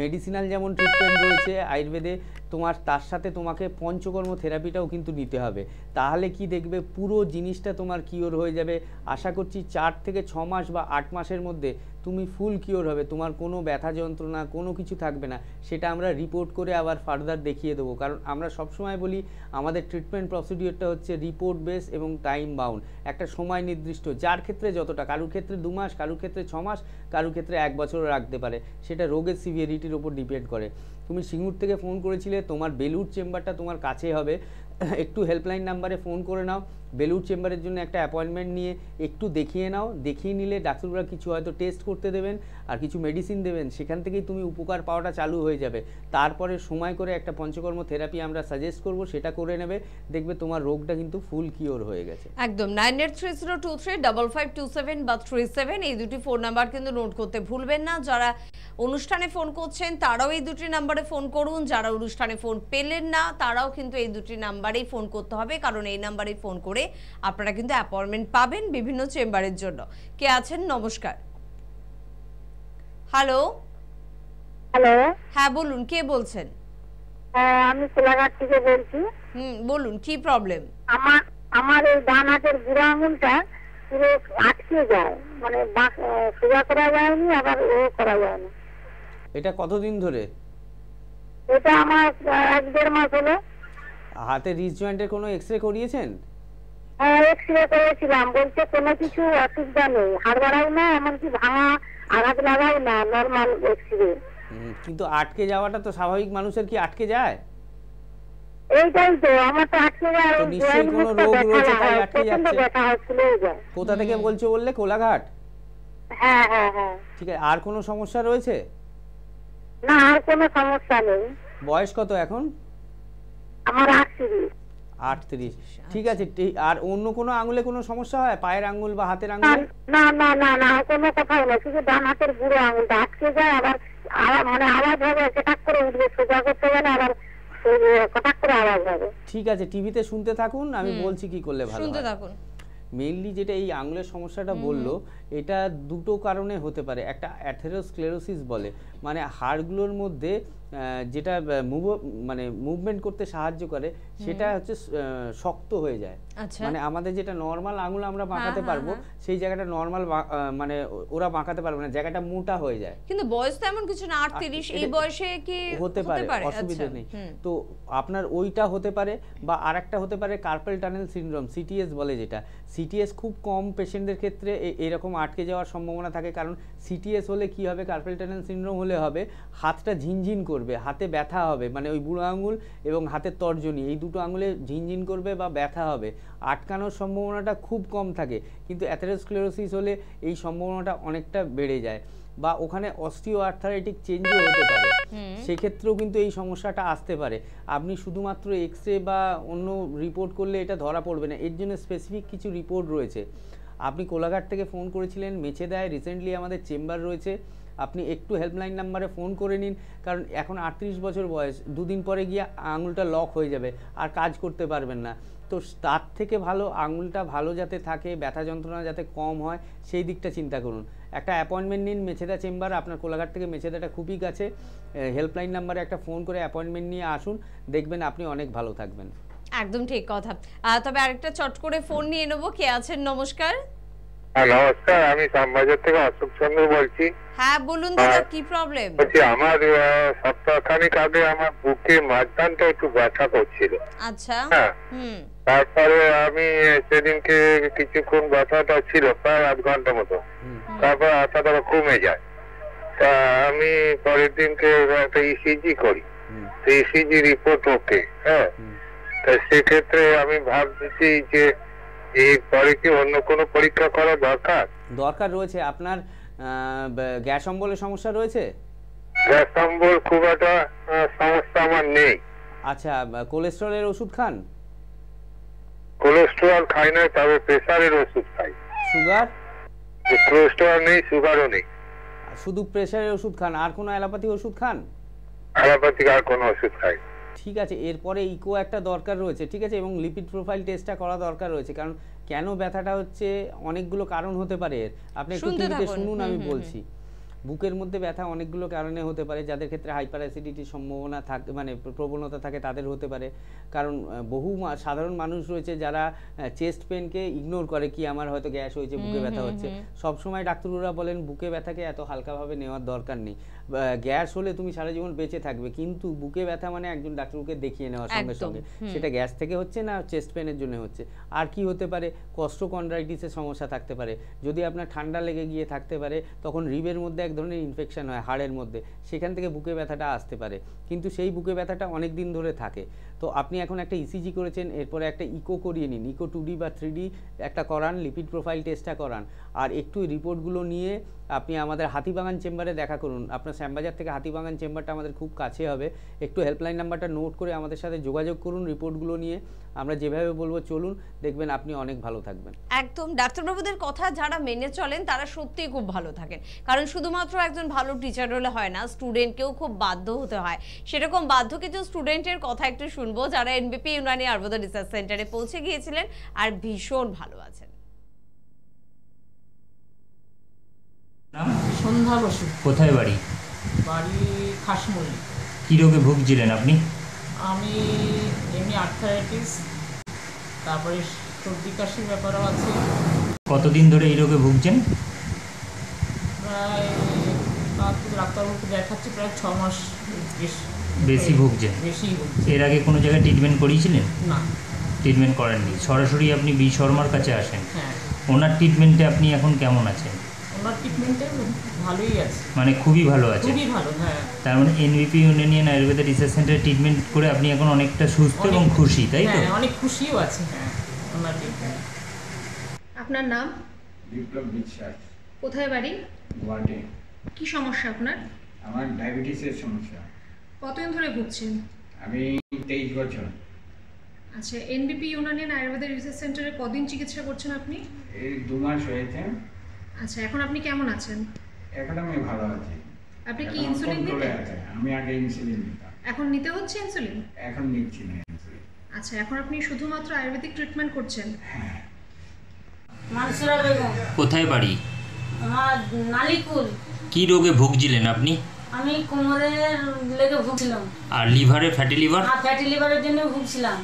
মেডিসিনাল যেমন ট্রিটমেন্ট রয়েছে আয়ুর্বেদে, তোমার তার সাথে তোমাকে পঞ্চকর্ম থেরাপিটাও কিন্তু নিতে হবে। তাহলে কি দেখবে পুরো জিনিসটা তোমার কিওর হয়ে যাবে। আশা করছি 4 থেকে 6 মাস বা 8 মাসের মধ্যে তুমি ফুল কিওর হবে, তোমার কোনো ব্যথা যন্ত্রণা কোনো কিছু থাকবে না। সেটা আমরা রিপোর্ট করে আবার ফার্দার দেখিয়ে দেবো, কারণ আমরা সবসময় বলি আমাদের ট্রিটমেন্ট প্রসিডিওরটা হচ্ছে রিপোর্ট বেস এবং টাইম বাউন্ড, একটা সময় নির্দিষ্ট, যার ক্ষেত্রে যতটা, কারুর ক্ষেত্রে 2 মাস, কারুর ক্ষেত্রে 6 মাস, কারুর ক্ষেত্রে 1 বছরও রাখতে পারে, সেটা রোগের সিভিয়ারিটির ওপর ডিপেন্ড করে। তুমি সিঙ্গুর থেকে ফোন করেছিলে, তোমার বেলুড় চেম্বারটা তোমার কাছে হবে, একটু হেল্পলাইন নাম্বারে ফোন করে নাও, বেলুড় চেম্বারের জন্য একটা অ্যাপয়েন্টমেন্ট নিয়ে একটু দেখিয়ে নাও। দেখিয়ে নিলে ডাক্তাররা কিছু হয়তো টেস্ট করতে দেবেন আর কিছু মেডিসিন দেবেন, সেখান থেকেই তুমি উপকার পাওয়াটা চালু হয়ে যাবে। তারপরে সময় করে একটা পঞ্চকর্ম থেরাপি আমরা সাজেস্ট করব, সেটা করে নেবে, দেখবে তোমার রোগটা কিন্তু ফুল কিওর হয়ে গেছে। একদম। 9830235527 বা 37 এই দুটি ফোন নাম্বার কিন্তু নোট করতে ভুলবেন না। যারা অনুষ্ঠানে ফোন করছেন তারাও এই দুটি নাম্বারে ফোন করুন, যারা অনুষ্ঠানে ফোন পেলেন না তারাও কিন্তু এই দুটি নাম্বারেই ফোন করতে হবে, কারণ এই নাম্বারেই ফোন করে আপনারা কিন্তু অ্যাপয়েন্টমেন্ট পাবেন বিভিন্ন চেম্বারের জন্য। কে আছেন? নমস্কার। হ্যালো। হ্যাঁ বলুন, কে বলছেন? আমি কোলাঘাট থেকে বলছি। বলুন, কি প্রবলেম? আমার এই ডান হাতের বুড়া আঙুলটা পুরো আটকে যায়, মানে সোজা করা যায়নি, আবার ও করা যায়নি। এটা কতদিন ধরে? এটা আমার 1-1.5 মাস হলো। হাতে রিস্ট জয়েন্টের কোনো এক্সরে করিয়েছেন? হ্যাঁ, এক্সরে করেছিলাম, বলছে কোনো কিছু অসুবিধা নেই, হাড় বাড়াও না, এমনকি ভাঙা আঘাত লাগাও না, নর্মাল এক্সরে। কিন্তু আটকে যাওয়াটা তো স্বাভাবিক, মানুষের কি আটকে যায়? এইটাই তো আমার তো আটকে যায়, তো নিশ্চয়ই কোনো রোগ রয়েছে তাই আটকে যাচ্ছে। ব্যথা হচ্ছিল। কোথা থেকে বলছো বললে? কোলাঘাট? হ্যাঁ হ্যাঁ হ্যাঁ। ঠিক আছে, আর কোনো সমস্যা রয়েছে? না, আর কোনো সমস্যা নেই। বয়স কত এখন? আমার 38। 38। ঠিক আছে। আর অন্য কোনো আঙুলে কোনো সমস্যা হয়, পায়ের আঙুল বা হাতের আঙুলে? না না না না, কোনো কথাই না, শুধু ডান হাতের বুড়ো আঙুলটা আটকে যায়, আবার মানে আওয়াজ হবে, হঠাৎ করে উঠবে, সোজা করতে গেলে আবার হঠাৎ করে আওয়াজ হবে। ঠিক আছে, টিভিতে শুনতে থাকুন, আমি বলছি কি করলে ভালো শুনতে হয়। থাকুন। মেইনলি যেটা এই আঙুলের সমস্যাটা বললো, এটা দুটো কারণে হতে পারে। একটা অ্যাথেরোস্ক্লেরোসিস বলে, মানে হাড়গুলোর মধ্যে যেটা মানে মুভমেন্ট করতে সাহায্য করে সেটা হচ্ছে শক্ত হয়ে যায়। মানে আমাদের যেটা নর্মাল আঙুল আমরা বাঁকাতে পারবো, সেই জায়গাটা নর্মাল মানে ওরা বাঁকাতে পারবে না, জায়গাটা মোটা হয়ে যায়। কিন্তু বয়স তো এমন কিছু না, 38, এই বয়সে কি হতে পারে, অসুবিধা নেই। তো আপনার ওইটা হতে পারে, বা আরেকটা হতে পারে কার্পেল টানেল সিনড্রোম, সিটিএস বলে, যেটা সিটিএস খুব কম পেশেন্টদের ক্ষেত্রে এরকম আটকে যাওয়ার সম্ভাবনা থাকে। কারণ সিটিএস হলে কি হবে, কার্পেল টানেল সিনড্রোম হলে হবে হাতটা ঝিনঝিন করবে, হাতে ব্যথা হবে, মানে ওই বুড়ো আঙুল এবং হাতের তর্জনী এই দুটো আঙুলে ঝিনঝিন করবে বা ব্যথা হবে। আটকানোর সম্ভাবনাটা খুব কম থাকে, কিন্তু অ্যাথেরোস্ক্লেরোসিস হলে এই সম্ভাবনাটা অনেকটা বেড়ে যায়, বা ওখানে অস্টিওআর্থারাইটিক চেঞ্জও হতে পারে, সেক্ষেত্রেও কিন্তু এই সমস্যাটা আসতে পারে। আপনি শুধুমাত্র এক্সরে বা অন্য রিপোর্ট করলে এটা ধরা পড়বে না, এর জন্য স্পেসিফিক কিছু রিপোর্ট রয়েছে। আপনি কোলাঘাট থেকে ফোন করেছিলেন, মেছেদায় রিসেন্টলি আমাদের চেম্বার রয়েছে, আপনি একটু হেল্পলাইন নাম্বারে ফোন করে নিন, কারণ এখন 38 বছর বয়স, দুদিন পরে গিয়ে আঙুলটা লক হয়ে যাবে, আর কাজ করতে পারবেন না। তো তার থেকে ভালো আঙুলটা ভালো যাতে থাকে, ব্যথা যন্ত্রণা যাতে কম হয়, সেই দিকটা চিন্তা করুন। একটা অ্যাপয়েন্টমেন্ট নিন মেছেদা চেম্বার, আপনার কোলাঘাট থেকে মেছেদাটা খুবই কাছে, হেল্পলাইন নাম্বারে একটা ফোন করে অ্যাপয়েন্টমেন্ট নিয়ে আসুন, দেখবেন আপনি অনেক ভালো থাকবেন। একদম ঠিক কথা। তবে আরেকটা চট করে ফোন নিয়ে নেবো। কে আছেন? নমস্কার। নমস্কার, আমি শ্যামবাজার থেকে অশোক চন্দ্র বলছি। হ্যাঁ বলুন দাদা, কি প্রবলেম? বলছি আমার সপ্তাহখানেক আগে আমার বুকে মাঝখানটা একটু ব্যথা করছিল। আচ্ছা। হ্যাঁ, তারপরে আমি সেদিনকে কিছুক্ষণ ব্যথাটা ছিল প্রায় 8 ঘন্টা মতো, তারপর ব্যথাটা কমে যায়। তা আমি পরের দিনকে একটা ইসিজি করি, ইসিজি রিপোর্ট ওকে। হ্যাঁ, তা সেক্ষেত্রে আমি ভাবছি যে এরপরে কি অন্য কোনো পরীক্ষা করা দরকার রয়েছে? আপনার গ্যাস অম্বলের সমস্যা রয়েছে? গ্যাস অম্বল খুব একটা সমস্যা আমার নেই। আচ্ছা, কোলেস্টেরলের ওষুধ খান? কোলেস্টেরল খাই না, তবে প্রেসারের ওষুধ খাই। সুগার? কোলেস্টেরল নেই, সুগারও নেই। শুধু প্রেসারের ওষুধ খান, আর কোনো অ্যালোপ্যাথিক ওষুধ খান? অ্যালোপ্যাথিক আর কোনো ওষুধ খাই। ঠিক আছে, এরপরে ইকো একটা দরকার রয়েছে, ঠিক আছে, এবং লিপিড প্রোফাইল টেস্টটা করা দরকার রয়েছে, কারণ কেন ব্যথাটা হচ্ছে অনেকগুলো কারণ হতে পারে এর। আপনি একটু টিভিতে শুনুন, আমি বলছি। বুকের মধ্যে ব্যথা অনেকগুলো কারণে হতে পারে, যাদের ক্ষেত্রে হাইপার অ্যাসিডিটির সম্ভাবনা থাকে, মানে প্রবণতা থাকে, তাদের হতে পারে। কারণ বহু সাধারণ মানুষ রয়েছে যারা চেস্ট পেনকে ইগনোর করে, কি আমার হয়তো গ্যাস হয়েছে, বুকে ব্যথা হচ্ছে। সবসময় ডাক্তাররা বলেন বুকে ব্যথাকে এত হালকাভাবে নেওয়ার দরকার নেই, গ্যাস হলে তুমি সারা জীবন বেঁচে থাকবে, কিন্তু বুকে ব্যথা মানে একজন ডাক্তারকে দেখিয়ে নেওয়ার সঙ্গে সঙ্গে, সেটা গ্যাস থেকে হচ্ছে না চেস্ট পেনের জন্য হচ্ছে। আর কি হতে পারে, কস্টোকন্ড্রাইটিসের সমস্যা থাকতে পারে, যদি আপনার ঠান্ডা লেগে গিয়ে থাকতে পারে, তখন রিবের মধ্যে এক ধরনের ইনফেকশন হয় হাড়ের মধ্যে, সেখান থেকে বুকে ব্যথাটা আসতে পারে, কিন্তু সেই বুকে ব্যথাটা অনেক দিন ধরে থাকে। তো আপনি এখন একটা ইসিজি করেছেন, এরপরে একটা ইকো করিয়ে নিন, ইকো 2D বা 3D একটা করান, লিপিড প্রোফাইল টেস্টটা করান, আর একটু রিপোর্টগুলো নিয়ে আপনি আমাদের হাতিবাগান চেম্বারে দেখা করুন। আপনার শ্যামবাজার থেকে হাতিবাগান চেম্বারটা আমাদের খুব কাছে হবে, একটু হেল্পলাইন নাম্বারটা নোট করে আমাদের সাথে যোগাযোগ করুন, রিপোর্টগুলো নিয়ে আমরা যেভাবে বলবো চলুন, দেখবেন আপনি অনেক ভালো থাকবেন। একদম, ডাক্তারবাবুদের কথা যারা মেনে চলেন তারা সত্যিই খুব ভালো থাকেন, কারণ শুধুমাত্র একজন ভালো টিচার হলে হয় না, স্টুডেন্টকেও খুব বাধ্য হতে হয়। সেরকম বাধ্য কিছু স্টুডেন্টের কথা একটু শুনবো, যারা এনবিপি ইউনানি আয়ুর্বেদ রিসার্চ সেন্টারে পৌঁছে গিয়েছিলেন আর ভীষণ ভালো আছেন। সন্ধ্যা বসু। কোথায় বাড়ি? বাড়ি খাসমুলি। কী রোগে ভুগছিলেন আপনি? আমি এমনি আর্থারাইটিস, তারপরে সর্দি কাশির ব্যাপারও আছে। কতদিন ধরে এই রোগে ভুগছেন? প্রায় ডাক্তারবাবুকে দেখাচ্ছি প্রায় 6 মাস বেশি ভুগছেন? বেশি ভুগছি। এর আগে কোনো জায়গায় ট্রিটমেন্ট করিয়েছিলেন? না। ট্রিটমেন্ট করেননি, সরাসরি আপনি বি শর্মার কাছে আসেন। হ্যাঁ, ওনার ট্রিটমেন্টে আপনি এখন কেমন আছেন? ওনার ট্রিটমেন্টে ভালোই আছে, মানে খুবই ভালো আছে। খুবই ভালো। হ্যাঁ, তার মানে এনভিপি ইউনানিয়ান আয়ুর্বেদা রিসার্চ সেন্টারে ট্রিটমেন্ট করে আপনি এখন অনেকটা সুস্থ এবং খুশি, তাই তো? হ্যাঁ, অনেক খুশিও আছে। হ্যাঁ, ওনার ট্রিটমেন্ট। আপনার নাম? বিপ্লব বিশ্বাস। কোথায় বাড়ি? ওয়ার্ডে। কি সমস্যা আপনার? আমার ডায়াবেটিসের সমস্যা। কতদিন ধরে ভুগছেন? আমি 23 বছর। আচ্ছা, এনবিপি ইউনানিয়ান আয়ুর্বেদা রিসার্চ সেন্টারে কদিন চিকিৎসা করছেন আপনি? এই 2 মাস হয়েছে। আচ্ছা, এখন আপনি কেমন আছেন? এখন আমি ভালো আছি। আপনি কি ইনসুলিন নিতেন? আমি আগে ইনসুলিন নিতাম। এখন নিতে হচ্ছে ইনসুলিন? এখন নিচ্ছি না ইনসুলিন। আচ্ছা, এখন আপনি শুধুমাত্র আয়ুর্বেদিক ট্রিটমেন্ট করছেন? হ্যাঁ। মানসুরা বেগম। কোথায় বাড়ি? আমার নালিকুল। কি রোগে ভুগছিলেন আপনি? আমি কোমরের লেগে ভুগছিলাম। আর লিভারে, ফ্যাটি লিভার? হ্যাঁ, ফ্যাটি লিভারের জন্য ভুগছিলাম।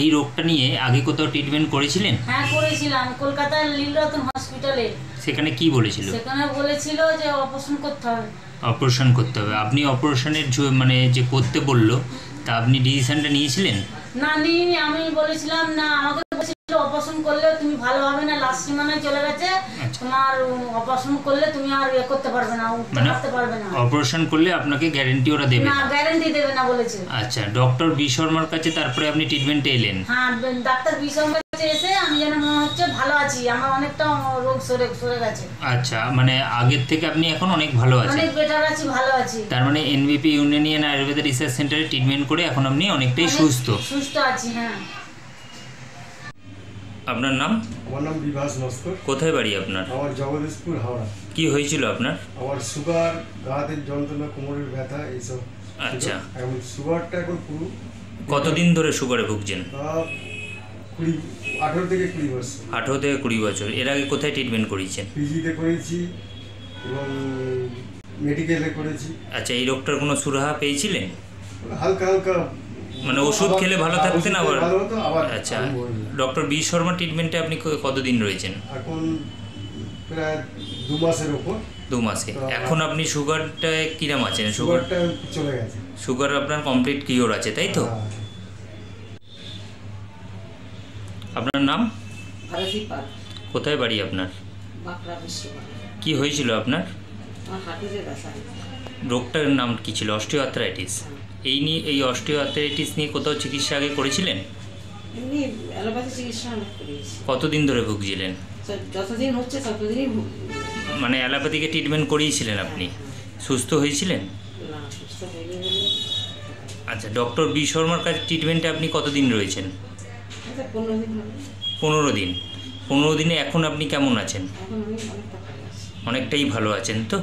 এই রোগটা নিয়ে আগে কোথাও ট্রিটমেন্ট করেছিলেন? হ্যাঁ, করেছিলাম কলকাতার লীলরতন হসপিটালে। সেখানে কি বলেছিল? সেখানে বলেছিল যে অপারেশন করতে হবে। অপারেশন করতে হবে। আপনি অপারেশনের মানে যে করতে বললো, তা আপনি ডিসিশনটা নিয়েছিলেন? না, নিইনি। আমি বলেছিলাম না, আমাকে বলেছিল অপারেশন করলে তুমি ভালো হবে না, লাস্ট সীমানায় চলে গেছে, তোমার অপারেশন করলে তুমি আর করতে পারবে না, উঠতে পারতে পারবে না। অপারেশন করলে আপনাকে গ্যারান্টি ওরা দেবে না? গ্যারান্টি দেবে না বলেছে। আচ্ছা, ডক্টর বি শর্মার কাছে তারপরে আপনি ট্রিটমেন্টে এলেন? হ্যাঁ, ডাক্তার বি শর্মার কাছে এসে আমি যেন মনে হচ্ছে ভালো আছি, আমার অনেকটা রোগ সরে গেছে। আচ্ছা, মানে আগের থেকে আপনি এখন অনেক ভালো আছেন? অনেক বেটার আছি, ভালো আছি। তার মানে এনভিপি ইউনানিয়ান আয়ুর্বেদা রিসার্চ সেন্টারে ট্রিটমেন্ট করে এখন আপনি অনেকটাই সুস্থ? সুস্থ আছি। হ্যাঁ। আপনার নাম? আমার নাম বিভাস নস্কর। কোথায় বাড়ি আপনার? আমার জগদীশপুর, হাওড়া। কি হয়েছিল আপনার? আমার সুগার, গাঁতে যন্ত্রণা, কোমরের ব্যথা, এইসব। আচ্ছা, এখন সুগারটা এখন পুরো। কতদিন ধরে সুগারে ভুগছেন? 18 থেকে 20 বছর। 18 থেকে 20 বছর। এর আগে কোথায় ট্রিটমেন্ট করেছেন? পিজিতে করেছি এবং মেডিকেলে করেছি। আচ্ছা, এই রোগটার কোনো সুরাহা পেয়েছিলেন? হালকা হালকা, মানে ওষুধ খেলে ভালো থাকতেন আবার? আচ্ছা, ডক্টর বি শর্মা ট্রিটমেন্টে আপনি কতদিন রয়েছেন? এখন প্রায় 2 মাসের উপর। 2 মাসে। এখন আপনি সুগারটা কিরম আছেন? সুগারটা চলে গেছে। সুগার আপনার কমপ্লিট কিওর আছে, তাই তো? আপনার নাম? ভারতী পাল। কোথায় বাড়ি আপনার? বাঁকড়া বিশ্বভারতী। কি হয়েছিল আপনার? আমার হাঁটুতে ব্যথা। রোগটার নাম কি ছিল? অস্টিওআর্থ্রাইটিস। এই অস্টিওআর্থ্রাইটিস নিয়ে কোথাও চিকিৎসা আগে করেছিলেন? এমনি অ্যালোপ্যাথি চিকিৎসা অনেক করেছি। কতদিন ধরে ভুগছিলেন? যতদিন হচ্ছে ততদিনই ভুগছি। মানে অ্যালোপ্যাথিকে ট্রিটমেন্ট করিয়েছিলেন আপনি? সুস্থ হয়েছিলেন? না, সুস্থ হয়নি বলে। আচ্ছা, ডক্টর বি শর্মার কাছে ট্রিটমেন্টে আপনি কতদিন রয়েছেন? 15 দিন হবে। 15 দিন। 15 দিনে এখন আপনি কেমন আছেন? এখন আমি অনেকটা ভালো আছি। অনেকটাই ভালো আছেন তো?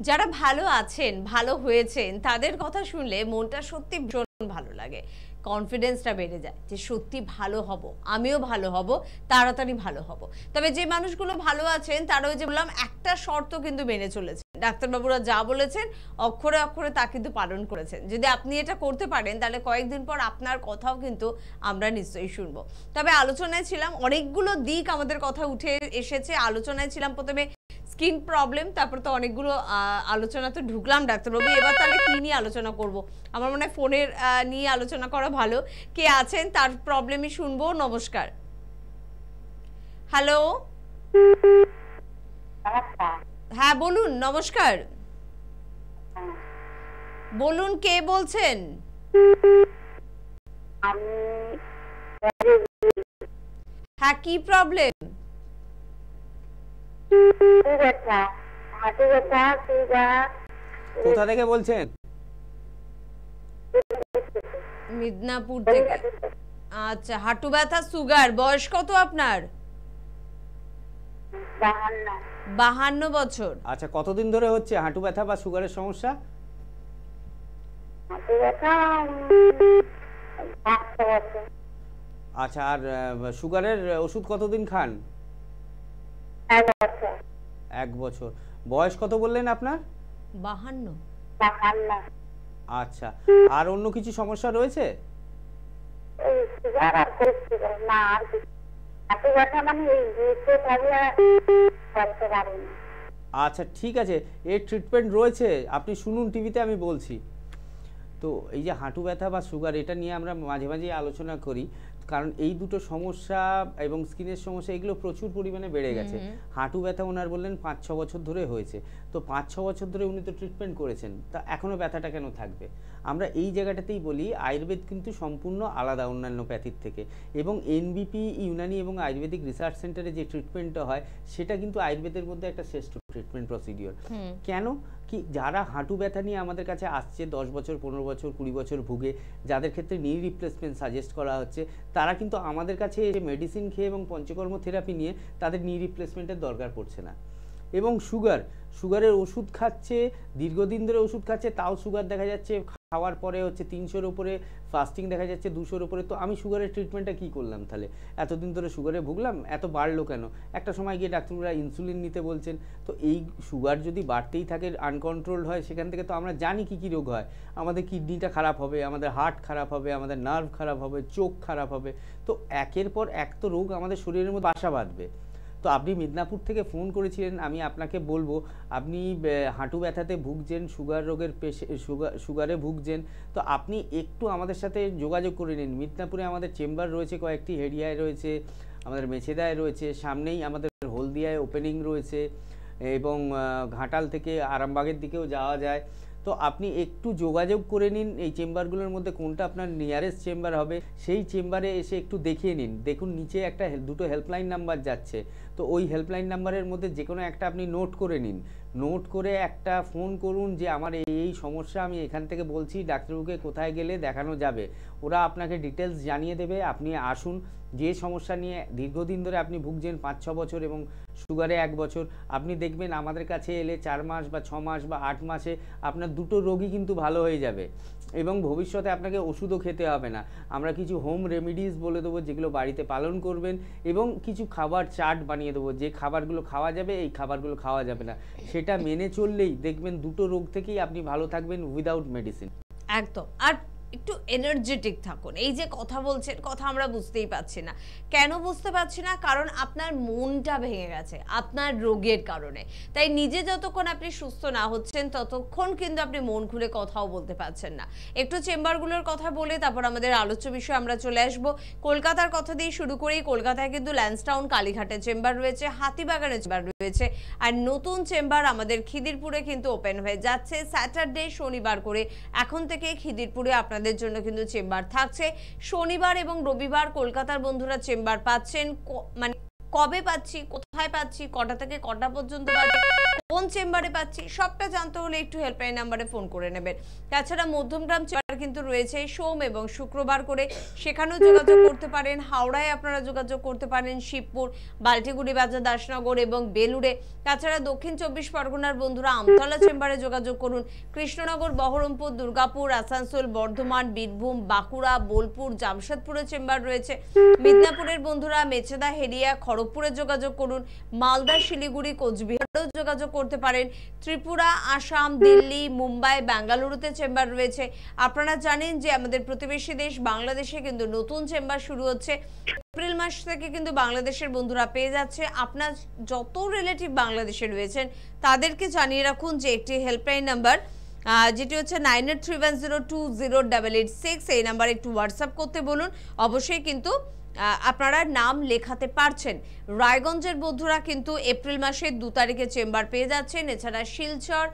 যারা ভালো আছেন, ভালো হয়েছেন, তাদের কথা শুনলে মনটা সত্যি ভীষণ ভালো লাগে, কনফিডেন্সটা বেড়ে যায় যে সত্যি ভালো হব, আমিও ভালো হব, তাড়াতাড়ি ভালো হব। তবে যে মানুষগুলো ভালো আছেন তারা ওই যে বললাম একটা শর্ত কিন্তু মেনে চলেছে। ডাক্তারবাবুরা যা বলেছেন অক্ষরে অক্ষরে তা কিন্তু পালন করেছেন। যদি আপনি এটা করতে পারেন তাহলে কয়েকদিন পর আপনার কথাও কিন্তু আমরা নিশ্চয়ই শুনবো। তবে আলোচনায় ছিলাম, অনেকগুলো দিক আমাদের কথা উঠে এসেছে। আলোচনায় ছিলাম প্রথমে স্কিন প্রবলেম, তারপর তো অনেকগুলো আলোচনাতে ঢুকলাম ডাক্তারবাবু। এবার তাহলে কি নিয়ে আলোচনা করব? আমার মনে হয় ফোনের নিয়ে আলোচনা করা ভালো। কে আছেন তার প্রবলেমই শুনবো। নমস্কার। হ্যালো, হ্যাঁ বলুন। নমস্কার, বলুন কে বলছেন? হ্যাঁ, কি প্রবলেম? কোথা থেকে বলছেন? মিদনাপুর থেকে। আচ্ছা, হাঁটু ব্যথা, সুগার। বয়স কত আপনার? 52 বছর। আচ্ছা, কতদিন ধরে হচ্ছে হাঁটু ব্যথা বা সুগারের সমস্যা? আচ্ছা, আর সুগারের ওষুধ কতদিন খান? 1 বছর। বয়স কত বললেন আপনার? 52। আচ্ছা, আর অন্য কিছু সমস্যা রয়েছে? আচ্ছা ঠিক আছে, এর ট্রিটমেন্ট রয়েছে, আপনি শুনুন টিভিতে, আমি বলছি। তো এই যে হাঁটু ব্যথা বা সুগার, এটা নিয়ে আমরা মাঝে মাঝে আলোচনা করি, কারণ এই দুটো সমস্যা এবং স্কিনের সমস্যা এগুলো প্রচুর পরিমাণে বেড়ে গেছে। হাঁটু ব্যথা ওনার বললেন 5-6 বছর ধরে হয়েছে, তো 5-6 বছর ধরে উনি তো ট্রিটমেন্ট করেছেন, তা এখনও ব্যথাটা কেন থাকবে? আমরা এই জায়গাটাতেই বলি আয়ুর্বেদ কিন্তু সম্পূর্ণ আলাদা অন্যান্য প্যাথির থেকে, এবং এনবিপি ইউনানি এবং আয়ুর্বেদিক রিসার্চ সেন্টারে যে ট্রিটমেন্টটা হয় সেটা কিন্তু আয়ুর্বেদের মধ্যে একটা শ্রেষ্ঠ ট্রিটমেন্ট প্রসিডিওর। কেন কি, যারা হাঁটু ব্যথা নিয়ে আমাদের কাছে আসছে 10 বছর 15 বছর 20 বছর ভুগে, যাদের ক্ষেত্রে নি রিপ্লেসমেন্ট সাজেস্ট করা হচ্ছে, তারা কিন্তু আমাদের কাছে মেডিসিন খেয়ে এবং পঞ্চকর্ম থেরাপি নিয়ে তাদের নি রিপ্লেসমেন্টের দরকার পড়ছে না। এবং সুগারের ওষুধ খাচ্ছে, দীর্ঘদিন ধরে ওষুধ খাচ্ছে, তাও সুগার দেখা যাচ্ছে খাওয়ার পরে হচ্ছে 300-র উপরে, ফাস্টিং দেখা যাচ্ছে 200-র উপরে। তো আমি সুগারের ট্রিটমেন্টটা কি করলাম তাহলে? এতদিন ধরে সুগারে ভুগলাম, এত বাড়লো কেন? একটা সময় গিয়ে ডাক্তাররা ইনসুলিন নিতে বলছেন। তো এই সুগার যদি বাড়তেই থাকে, আনকন্ট্রোলড হয়, সেখান থেকে তো আমরা জানি কি কি রোগ হয়। আমাদের কিডনিটা খারাপ হবে, আমাদের হার্ট খারাপ হবে, আমাদের নার্ভ খারাপ হবে, চোখ খারাপ হবে। তো একের পর এক তো রোগ আমাদের শরীরের মধ্যে বাসা বাঁধবে। তো আপনি মিদনাপুর থেকে ফোন করেছিলেন, আমি আপনাকে বলবো আপনি হাঁটু ব্যথাতে ভুগছেন, সুগার রোগের সুগারে ভুগছেন, তো আপনি একটু আমাদের সাথে যোগাযোগ করে নিন। মিদনাপুরে আমাদের চেম্বার রয়েছে কয়েকটি, হেডিয়ায় রয়েছে, আমাদের মেছেদায় রয়েছে, সামনেই আমাদের হলদিয়ায় ওপেনিং রয়েছে, এবং ঘাটাল থেকে আরামবাগের দিকেও যাওয়া যায়। তো আপনি একটু যোগাযোগ করে নিন এই চেম্বারগুলোর মধ্যে কোনটা আপনার নিয়ারেস্ট চেম্বার হবে, সেই চেম্বারে এসে একটু দেখিয়ে নিন। দেখুন নিচে দুটো হেল্পলাইন নাম্বার যাচ্ছে, তো ওই হেল্পলাইন নাম্বারের মধ্যে যে কোনো একটা আপনি নোট করে নিন, নোট করে একটা ফোন করুন যে আমার এই সমস্যা, আমি এখান থেকে বলছি, ডাক্তারবাবুকে কোথায় গেলে দেখানো যাবে, ওরা আপনাকে ডিটেলস জানিয়ে দেবে। আপনি আসুন, যে সমস্যা নিয়ে দীর্ঘদিন ধরে আপনি ভুগছেন 5-6 বছর এবং সুগারে 1 বছর, আপনি দেখবেন আমাদের কাছে এলে 4 মাস বা 6 মাস বা 8 মাসে আপনার দুটো রোগই কিন্তু ভালো হয়ে যাবে, এবং ভবিষ্যতে আপনাকে ওষুধও খেতে হবে না। আমরা কিছু হোম রেমিডিস বলে দেবো যেগুলো বাড়িতে পালন করবেন, এবং কিছু খাবার চার্ট বানিয়ে দেবো, যে খাবারগুলো খাওয়া যাবে, এই খাবারগুলো খাওয়া যাবে না, সেটা মেনে চললেই দেখবেন দুটো রোগ থেকেই আপনি ভালো থাকবেন উইদাউট মেডিসিন। একদম। আর একটু এনার্জেটিক থাকুন। এই যে কথা বলছেন, কথা আমরা বুঝতেই পাচ্ছি না। কেন বুঝতে পারছি না? কারণ আপনার মনটা ভেঙে গেছে আপনার রোগের কারণে। তাই নিজে যতক্ষণ আপনি সুস্থ না হচ্ছেন ততক্ষণ কিন্তু আপনি মন খুলে কথাও বলতে পারছেন না। একটু চেম্বারগুলোর কথা বলে তারপর আমাদের আলোচ্য বিষয়ে আমরা চলে আসব। কলকাতার কথা দিয়ে শুরু করি। কলকাতায় কিন্তু ল্যান্সটাউন কালীঘাটে চেম্বার রয়েছে, হাতিবাগানে চেম্বার রয়েছে, আর নতুন চেম্বার আমাদের খিদিরপুরে কিন্তু ওপেন হয়ে যাচ্ছে স্যাটারডে শনিবার করে। এখন থেকে খিদিরপুরে আপনাদের জন্য কিন্তু চেম্বার থাকছে। শনিবার এবং রবিবার কলকাতার বন্ধুরা চেম্বার পাচ্ছেন, মানে কবে পাচ্ছি, কোথায় পাচ্ছি, কটা থেকে কটা পর্যন্ত পাচ্ছি, কোন চেম্বারে পাচ্ছি, সবটা জানতে হলে একটু হেল্পলাইন নাম্বারে ফোন করে নেবেন। তাছাড়া মধ্যমগ্রাম চেম্বার কিন্তু রয়েছে সোম এবং শুক্রবার করে, সেখানেও যোগাযোগ করতে পারেন। হাওড়ায় আপনারা যোগাযোগ করতে পারেন, শিবপুর, বাল্টিগুড়ি বাজার, দাসনগর এবং বেলুড়ে। তাছাড়া দক্ষিণ 24 পরগনার বন্ধুরা আমতলা চেম্বারে যোগাযোগ করুন। কৃষ্ণনগর, বহরমপুর, দুর্গাপুর, আসানসোল, বর্ধমান, বীরভূম, বাঁকুড়া, বোলপুর, জামশেদপুরে চেম্বার রয়েছে। মিদনাপুরের বন্ধুরা মেছেদা, হেরিয়া, খড়গপুরে যোগাযোগ করুন। মালদা, শিলিগুড়ি, কোচবিহারেও যোগাযোগ করতে পারেন। ত্রিপুরা, আসাম, দিল্লি, মুম্বাই, বেঙ্গালুরুতে চেম্বার রয়েছে। আপনারা জানেন যে আমাদের প্রতিবেশী দেশ বাংলাদেশে কিন্তু নতুন চেম্বার শুরু হচ্ছে। এপ্রিল মাস থেকে কিন্তু বাংলাদেশের বন্ধুরা পেয়ে যাচ্ছে। আপনার যত রিলেটিভ বাংলাদেশে রয়েছেন তাদেরকে জানিয়ে রাখুন যে একটি হেল্পলাইন নাম্বার যেটি হচ্ছে 9831020886, এই নাম্বারে একটু হোয়াটসঅ্যাপ করতে বলুন। অবশ্যই কিন্তু আপনারা নাম লেখাতে পারছেন। রায়গঞ্জের বন্ধুরা কিন্তু এপ্রিল মাসের 2 তারিখে চেম্বার পেয়ে যাচ্ছেন। এছাড়া শিলচর,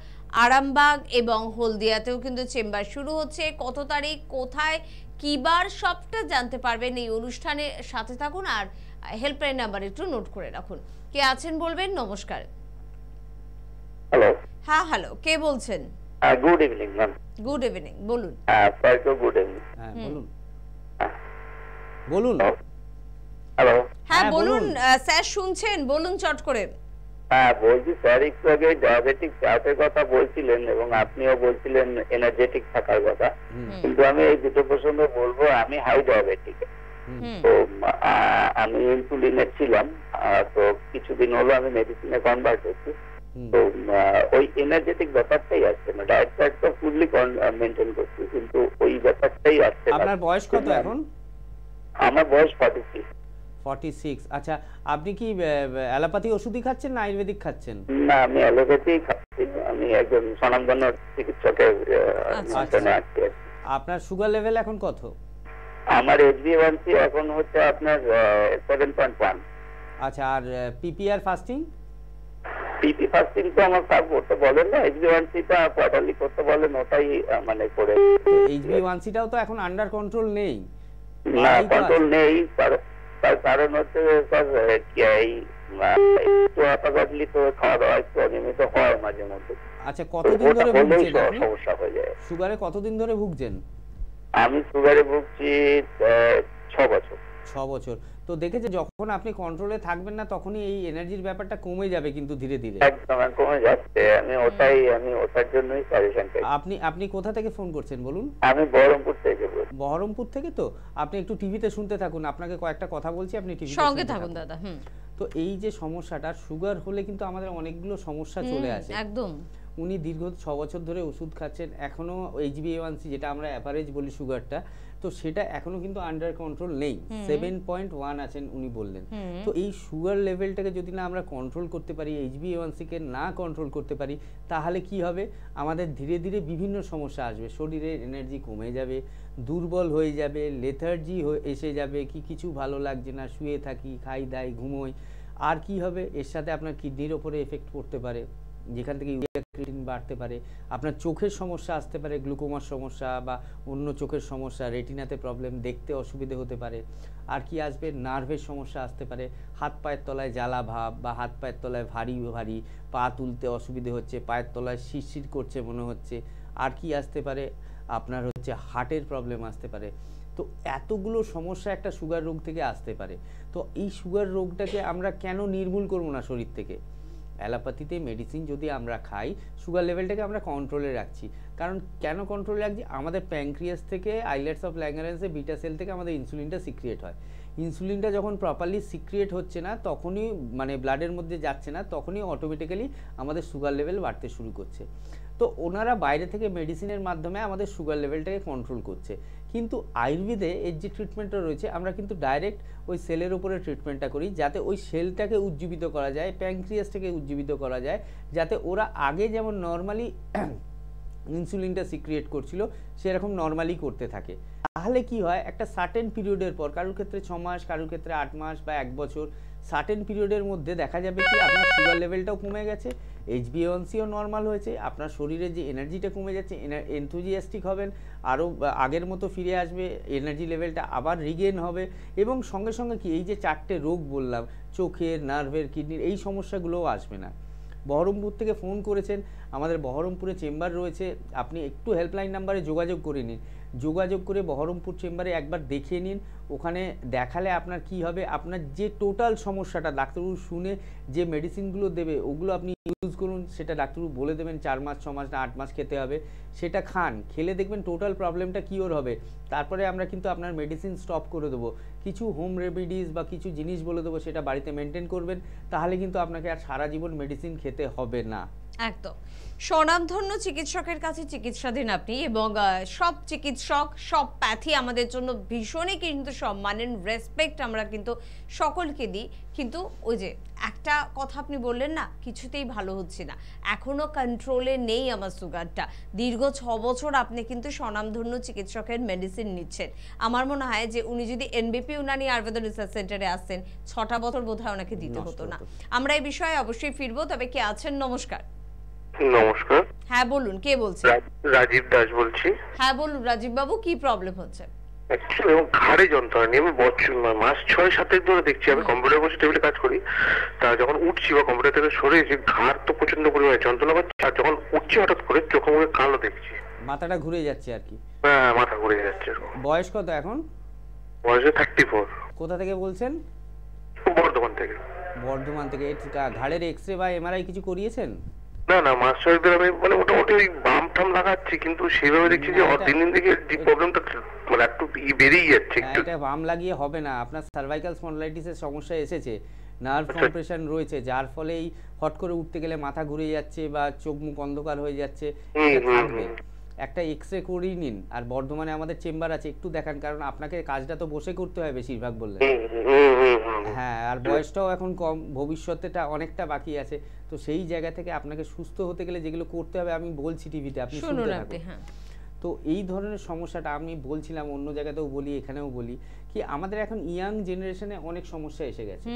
আরামবাগ এবং হলদিয়াতেও কিন্তু চেম্বার শুরু হচ্ছে। কত তারিখ, কোথায়, কিবার, সবটা জানতে পারবেন এই অনুষ্ঠানের সাথে থাকুন। আর হেল্পলাইন নাম্বার একটু নোট করে রাখুন। কে আছেন বলবেন। নমস্কার। হ্যালো। হ্যাঁ হ্যালো, কে বলছেন? Good evening ma'am. Good evening, বলুন। Good evening. হ্যাঁ বলুন। বলুন। হ্যালো। হ্যাঁ বলুন স্যার, শুনছেন, বলুন চট করে। হ্যাঁ বলছি স্যার, একটু আগে ডায়াবেটিক চার্টের কথা বলছিলেন এবং আপনিও বলছিলেন এনার্জেটিক থাকার কথা, কিন্তু আমি এই দুটো প্রসঙ্গে বলবো, আমি হাই ডায়াবেটিক। তো আমি ইনসুলিনের ছিলাম, তো কিছুদিন হলো আমি মেডিসিনে কনভার্ট হচ্ছি। তো ওই এনার্জেটিক ব্যাপারটাই আসছে না। ডায়েট চার্ট তো ফুললি মেনটেন করছি, কিন্তু ওই ব্যাপারটাই আসছে না। আপনার বয়স কত এখন? আমার বয়স 46। 46। আচ্ছা, আপনি কি অ্যালোপ্যাথি ওষুধই খাচ্ছেন না আয়ুর্বেদিক খাচ্ছেন? না, আমি অ্যালোপ্যাথি খাচ্ছি। আমি একজন স্বনামধন্য চিকিৎসকের আশ্রমে আছি। আপনার সুগার লেভেল এখন কত? আমার HbA1c এখন হচ্ছে আপনার 7.1। আচ্ছা, আর পিপিআর ফাস্টিং? পিপি ফাস্টিং তো আমার স্যার করতে বলেন না, HbA1c টা কোয়ার্টারলি করতে বলেন, ওটাই মানে করে। HbA1c টাও তো এখন আন্ডার কন্ট্রোল নেই। না, কন্ট্রোল নেই, তার কারণ হচ্ছে স্যার কি একটু আপাতলি তো খাওয়া দাওয়া একটু অনিয়মিত হয় মাঝে মধ্যে। আচ্ছা, কতদিন ধরে ভুগছেন আপনি? সমস্যা হয়ে যায়। সুগারে কতদিন ধরে ভুগছেন? আমি সুগারে ভুগছি 6 বছর। 6 বছর। তো দেখেছে যখন আপনি কন্ট্রোলে থাকবেন না তখনই এই এনার্জির ব্যাপারটা কমে যাবে কিন্তু ধীরে ধীরে। একদম কমে যাচ্ছে। আমি ওটার জন্যই সাজেশন চাই। আপনি কোথা থেকে ফোন করছেন বলুন? আমি বহরমপুর থেকে। বহরমপুর থেকে? তো আপনি একটু টিভিতে শুনতে থাকুন, আপনাকে কয়েকটা কথা বলছি, আপনি টিভিতে সঙ্গে থাকুন দাদা। তো এই যে সমস্যাটা, সুগার হলে কিন্তু আমাদের অনেকগুলো সমস্যা চলে আসে। একদম। উনি দীর্ঘ 6 বছর ধরে ওষুধ খাচ্ছেন, এখনো HbA1c যেটা আমরা অ্যাভারেজ বলি সুগারটা, তো সেটা এখনো কিন্তু আন্ডার কন্ট্রোল নেই। 7.1 আছেন উনি বললেন। তো এই সুগার লেভেলটাকে যদি না আমরা কন্ট্রোল করতে পারি, HbA1c কে না কন্ট্রোল করতে পারি, তাহলে কি হবে? আমাদের ধীরে ধীরে বিভিন্ন সমস্যা আসবে। শরীরের এনার্জি কমে যাবে, দুর্বল হয়ে যাবে, লেথার্জি এসে যাবে, কিছু ভালো লাগছে না, শুয়ে থাকি, খাই দাই, ঘুমোই। আর কি হবে? এর সাথে আপনার কিডনির ওপরে এফেক্ট পড়তে পারে, যেখান থেকে ইউরিয়া ক্রিয়েটিন বাড়তে পারে। আপনার চোখের সমস্যা আসতে পারে, গ্লুকোমার সমস্যা বা অন্য চোখের সমস্যা, রেটিনাতে প্রবলেম, দেখতে অসুবিধে হতে পারে। আর কি আসবে? নার্ভের সমস্যা আসতে পারে, হাত পায়ের তলায় জ্বালা ভাব বা হাত পায়ের তলায় ভারী ভারী, পা তুলতে অসুবিধে হচ্ছে, পায়ের তলায় শিরশির করছে মনে হচ্ছে। আর কি আসতে পারে? আপনার হচ্ছে হার্টের প্রবলেম আসতে পারে। তো এতগুলো সমস্যা একটা সুগার রোগ থেকে আসতে পারে। তো এই সুগার রোগটাকে আমরা কেন নির্মূল করব না শরীর থেকে? অ্যালোপ্যাথিতে মেডিসিন যদি আমরা খাই, সুগার লেভেলটাকে আমরা কন্ট্রোলে রাখছি। কারণ কেন কন্ট্রোলে রাখছি? আমাদের প্যানক্রিয়াস থেকে, আইলেটস অফ ল্যাঙ্গারেন্সে বিটা সেল থেকে আমাদের ইনসুলিনটা সিক্রিয়েট হয়। ইনসুলিনটা যখন প্রপারলি সিক্রিয়েট হচ্ছে না, তখনই মানে ব্লাডের মধ্যে যাচ্ছে না, তখনই অটোমেটিক্যালি আমাদের সুগার লেভেল বাড়তে শুরু করছে। তো ওনারা বাইরে থেকে মেডিসিনের মাধ্যমে আমাদের সুগার লেভেলটাকে কন্ট্রোল করছে। কিন্তু আয়ুর্বেদে এর যে ট্রিটমেন্টটা রয়েছে, আমরা কিন্তু ডাইরেক্ট ওই সেলের উপরে ট্রিটমেন্টটা করি, যাতে ওই সেলটাকে উজ্জীবিত করা যায়, প্যানক্রিয়াসটাকে উজ্জীবিত করা যায়, যাতে ওরা আগে যেমন নর্মালি ইনসুলিনটা সিক্রিয়েট করছিল সেরকম নর্মালি করতে থাকে। তাহলে কি হয়? একটা সার্টেন পিরিয়ডের পর, কারোর ক্ষেত্রে 6 মাস, কারোর ক্ষেত্রে 8 মাস বা 1 বছর, সার্টেন পিরিয়ডের মধ্যে দেখা যাবে কি আপনার সুগার লেভেলটাও কমে গেছে, HbA1cও নর্মাল হয়েছে, আপনার শরীরে যে এনার্জিটা কমে যাচ্ছে, এনথুজিয়াস্টিক হবেন, আরও আগের মতো ফিরে আসবে, এনার্জি লেভেলটা আবার রিগেন হবে। এবং সঙ্গে সঙ্গে কি এই যে 4টে রোগ বললাম, চোখের, নার্ভের, কিডনির, এই সমস্যাগুলোও আসবে না। বহরমপুর থেকে ফোন করেছেন, আমাদের বহরমপুরে চেম্বার রয়েছে, আপনি একটু হেল্পলাইন নাম্বারে যোগাযোগ করে নিন। যোগাযোগ করে বহরমপুর চেম্বারে একবার দেখিয়ে নিন। ওখানে দেখালে আপনার কি হবে? আপনার যে টোটাল সমস্যাটা ডাক্তারবাবু শুনে যে মেডিসিনগুলো দেবে, ওগুলো আপনি ইউজ করুন। সেটা ডাক্তারবাবু বলে দেবেন 4 মাস, 6 মাস না 8 মাস খেতে হবে, সেটা খান। খেলে দেখবেন টোটাল প্রবলেমটা কিওর হবে। তারপরে আমরা কিন্তু আপনার মেডিসিন স্টপ করে দেবো, কিছু হোম রেমেডিস বা কিছু জিনিস বলে দেবো, সেটা বাড়িতে মেনটেন করবেন। তাহলে কিন্তু আপনাকে আর সারা জীবন মেডিসিন খেতে হবে না। একদম স্বনামধন্য চিকিৎসকের কাছে চিকিৎসাধীন আপনি, এবং সব চিকিৎসক, সব প্যাথি আমাদের জন্য ভীষণই কিন্তু সম্মানের, রেসপেক্ট আমরা কিন্তু সকলকে দিই। কিন্তু ওই যে একটা কথা আপনি বললেন না, কিছুতেই ভালো হচ্ছে না, এখনো কন্ট্রোলে নেই আমার সুগারটা। দীর্ঘ 6 বছর আপনি কিন্তু স্বনামধন্য চিকিৎসকের মেডিসিন নিচ্ছেন। আমার মনে হয় যে উনি যদি এনবিপি ইউনানি আয়ুর্বেদ রিসার্চ সেন্টারে আসতেন, 6টা বছর বোধহয় ওনাকে দিতে হতো না। আমরা এই বিষয়ে অবশ্যই ফিরবো। তবে কে আছেন? নমস্কার। নমস্কার। হ্যাঁ বলুন, কে বলছেন? রাজীব দাস বলছি। হ্যাঁ বলুন রাজীব বাবু, কি প্রবলেম হচ্ছে? অ্যাকচুয়ালি আমার ঘাড়ে যন্ত্রণা নিয়ে আমি মাস 6-7 ধরে দেখছি। আমি কম্পিউটার বসে টেবিলে কাজ করি, তা যখন উঠছি বা কম্পিউটার থেকে সরে এসে ঘাড় তো প্রচন্ড পরিমাণে যন্ত্রণা করছে, আর যখন উঠছি হঠাৎ করে চোখ মুখে কালো দেখছি, মাথাটা ঘুরে যাচ্ছে আর কি। হ্যাঁ, মাথা ঘুরে যাচ্ছে। বয়স কত এখন? বয়স 34। কোথা থেকে বলছেন? বর্ধমান থেকে। বর্ধমান থেকে। ঘাড়ের এক্সরে বা এমআরআই কিছু করিয়েছেন? না না, মাস 6 ধরে আমি মানে মোটামুটি ওই বাম টাম লাগাচ্ছি, কিন্তু সেইভাবে দেখছি যে দিন দিন থেকে যে প্রবলেমটা মানে একটু বেড়েই যাচ্ছে। এটা বাম লাগিয়ে হবে না, আপনার সার্ভাইকাল স্পন্ডাইলাইটিসের সমস্যা এসেছে, নার্ভ কম্প্রেশন রয়েছে, যার ফলে এই হট করে উঠতে গেলে মাথা ঘুরে যাচ্ছে বা চোখ মুখ অন্ধকার হয়ে যাচ্ছে, এটা থাকবে। একটা এক্সরে করিয়ে নিন, আর বর্ধমানে আমাদের চেম্বার আছে, একটু দেখান, কারণ আপনাকে কাজটা তো বসে করতে হয় বেশিরভাগ বললেন। হ্যাঁ, আর বয়সটাও এখন কম, ভবিষ্যতেটা অনেকটা বাকি আছে, তো সেই জায়গা থেকে আপনাকে সুস্থ হতে গেলে যেগুলো করতে হবে আমি বলছি টিভিতে, আপনি শুনতে থাকুন। তো এই ধরনের সমস্যাটা আমি বলছিলাম, অন্য জায়গাতেও বলি, এখানেও বলি, কি আমাদের এখন ইয়াং জেনারেশনে অনেক সমস্যা এসে গেছে,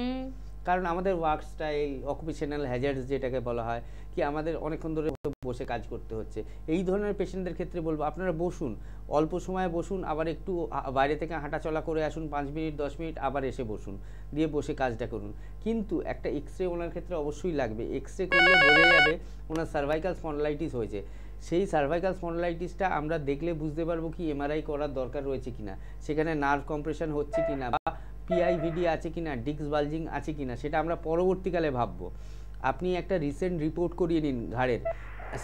কারণ আমাদের ওয়ার্ক স্টাইল, অকুপেশনাল হ্যাজার্ডস যেটাকে বলা হয়, কি আমাদের অনেকক্ষণ ধরে বসে কাজ করতে হচ্ছে। এই ধরনের পেশেন্টদের ক্ষেত্রে বলবো আপনারা বসুন, অল্প সময় বসুন, আবার একটু বাইরে থেকে হাঁটাচলা করে আসুন 5 মিনিট 10 মিনিট, আবার এসে বসুন, দিয়ে বসে কাজটা করুন। কিন্তু একটা এক্সরে ওনার ক্ষেত্রে অবশ্যই লাগবে, এক্সরে করলে বোঝা যাবে ওনার সার্ভাইকাল স্পন্ডলাইটিস হয়েছে। সেই সার্ভাইকাল স্পন্ডলাইটিসটা আমরা দেখলে বুঝতে পারবো কি এমআরআই করার দরকার রয়েছে কিনা, সেখানে নার্ভ কম্প্রেশন হচ্ছে কিনা, বা পিআইভিডি আছে কিনা, ডিস্ক বালজিং আছে কিনা, সেটা আমরা পরবর্তীকালে ভাববো। আপনি একটা রিসেন্ট রিপোর্ট করিয়ে নিন ঘাড়ের,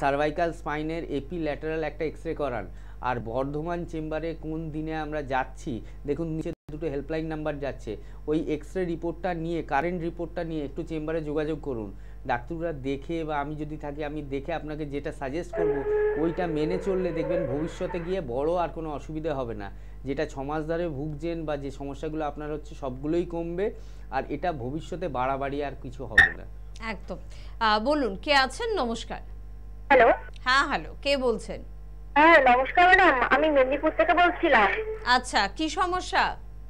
সার্ভাইকাল স্পাইনের এপি ল্যাটারাল একটা এক্সরে করান, আর বর্ধমান চেম্বারে কোন দিনে আমরা যাচ্ছি দেখুন, নিচে দুটো হেল্পলাইন নাম্বার যাচ্ছে, ওই এক্সরে রিপোর্টটা নিয়ে, কারেন্ট রিপোর্টটা নিয়ে একটু চেম্বারে যোগাযোগ করুন। ডাক্তাররা দেখে বা আমি যদি থাকি আমি দেখে আপনাকে যেটা সাজেস্ট করব ওইটা মেনে চললে দেখবেন ভবিষ্যতে গিয়ে বড় আর কোনো অসুবিধা হবে না। যেটা 6 মাস ধরে ভুগছেন বা যে সমস্যাগুলো আপনার হচ্ছে সবগুলোই কমবে, আর এটা ভবিষ্যতে বাড়াবাড়ি আর কিছু হবে না। একদম। বলুন কে আছেন? নমস্কার। হ্যালো। হ্যাঁ হ্যালো, কে বলছেন? হ্যাঁ নমস্কার ম্যাডাম, আমি মেদিনীপুর থেকে বলছিলাম। আচ্ছা, কি সমস্যা?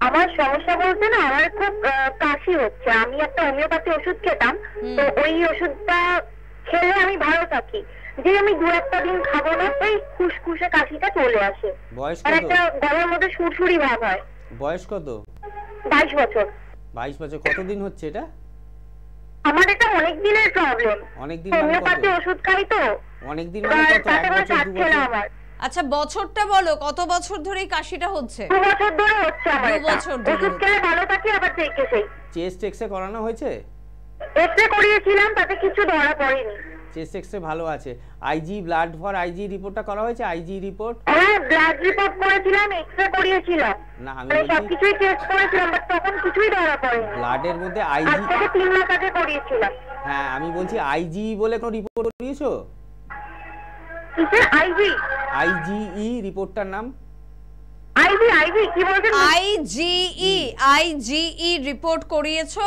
আমার সমস্যা বলতে না, আমার খুব কাশি হচ্ছে। আমি একটা হোমিওপ্যাথি ওষুধ খেতাম, তো ওই ওষুধটা খেলে আমি ভালো থাকি, যে আমি 2-1 দিন খাবো না, ওই খুশখুশে কাশিটা চলে আসে, আর একটা গলার মধ্যে সুরসুরি ভাব হয়। বয়স কত? 22 বছর। 22 বছর। কতদিন হচ্ছে এটা? আমার এটা অনেক দিনের প্রবলেম। অনেক দিন মানে হোমিওপ্যাথি ওষুধ খাই তো। অনেক দিন মানে কত? 1 বছর 2 বছর? আচ্ছা, বছরটা বলো, কত বছর ধরে এই কাশিটা হচ্ছে? 2 বছর ধরে হচ্ছে আমার। 2 বছর ধরে ওষুধ খেলে ভালো থাকি, আবার থেকে সেই। চেস্ট এক্সরে করানো হয়েছে? এক্সরে করিয়েছিলাম, তাতে কিছু ধরা পড়েনি। চেস্ট এক্সরে ভালো আছে। আইজি ব্লাড ফর আইজি রিপোর্টটা করা হয়েছে? IG report? হ্যাঁ, ব্লাড রিপোর্ট করেছিলাম, এক্সরে করিয়েছিলাম। না, আমি বলছি সবকিছুই টেস্ট করেছিলাম, বাট তখন কিছুই ধরা পড়েনি। ব্লাডের মধ্যে আইজি আজ থেকে 3 মাস আগে করিয়েছিলাম। হ্যাঁ, আমি বলছি আইজি বলে কোন রিপোর্ট করিয়েছো? কিসের আইজি? আইজিই রিপোর্টটার নাম? আইজি কি বলছেন? আইজিই রিপোর্ট করিয়েছো?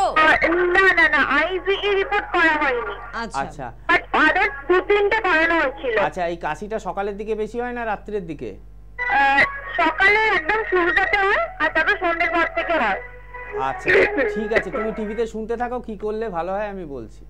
না না না, আইজিই রিপোর্ট করা হয়নি। আচ্ছা, বাট আদার 2-3টা করানো হয়েছিল। আচ্ছা, এই কাশিটা সকালের দিকে বেশি হয় না রাত্রের দিকে? সকালে একদম শুরুটাতে হয়, আর তারপর সন্ধ্যের পর থেকে হয়। আচ্ছা ঠিক আছে, তুমি টিভিতে শুনতে থাকো, কি করলে ভালো হয় আমি বলছি।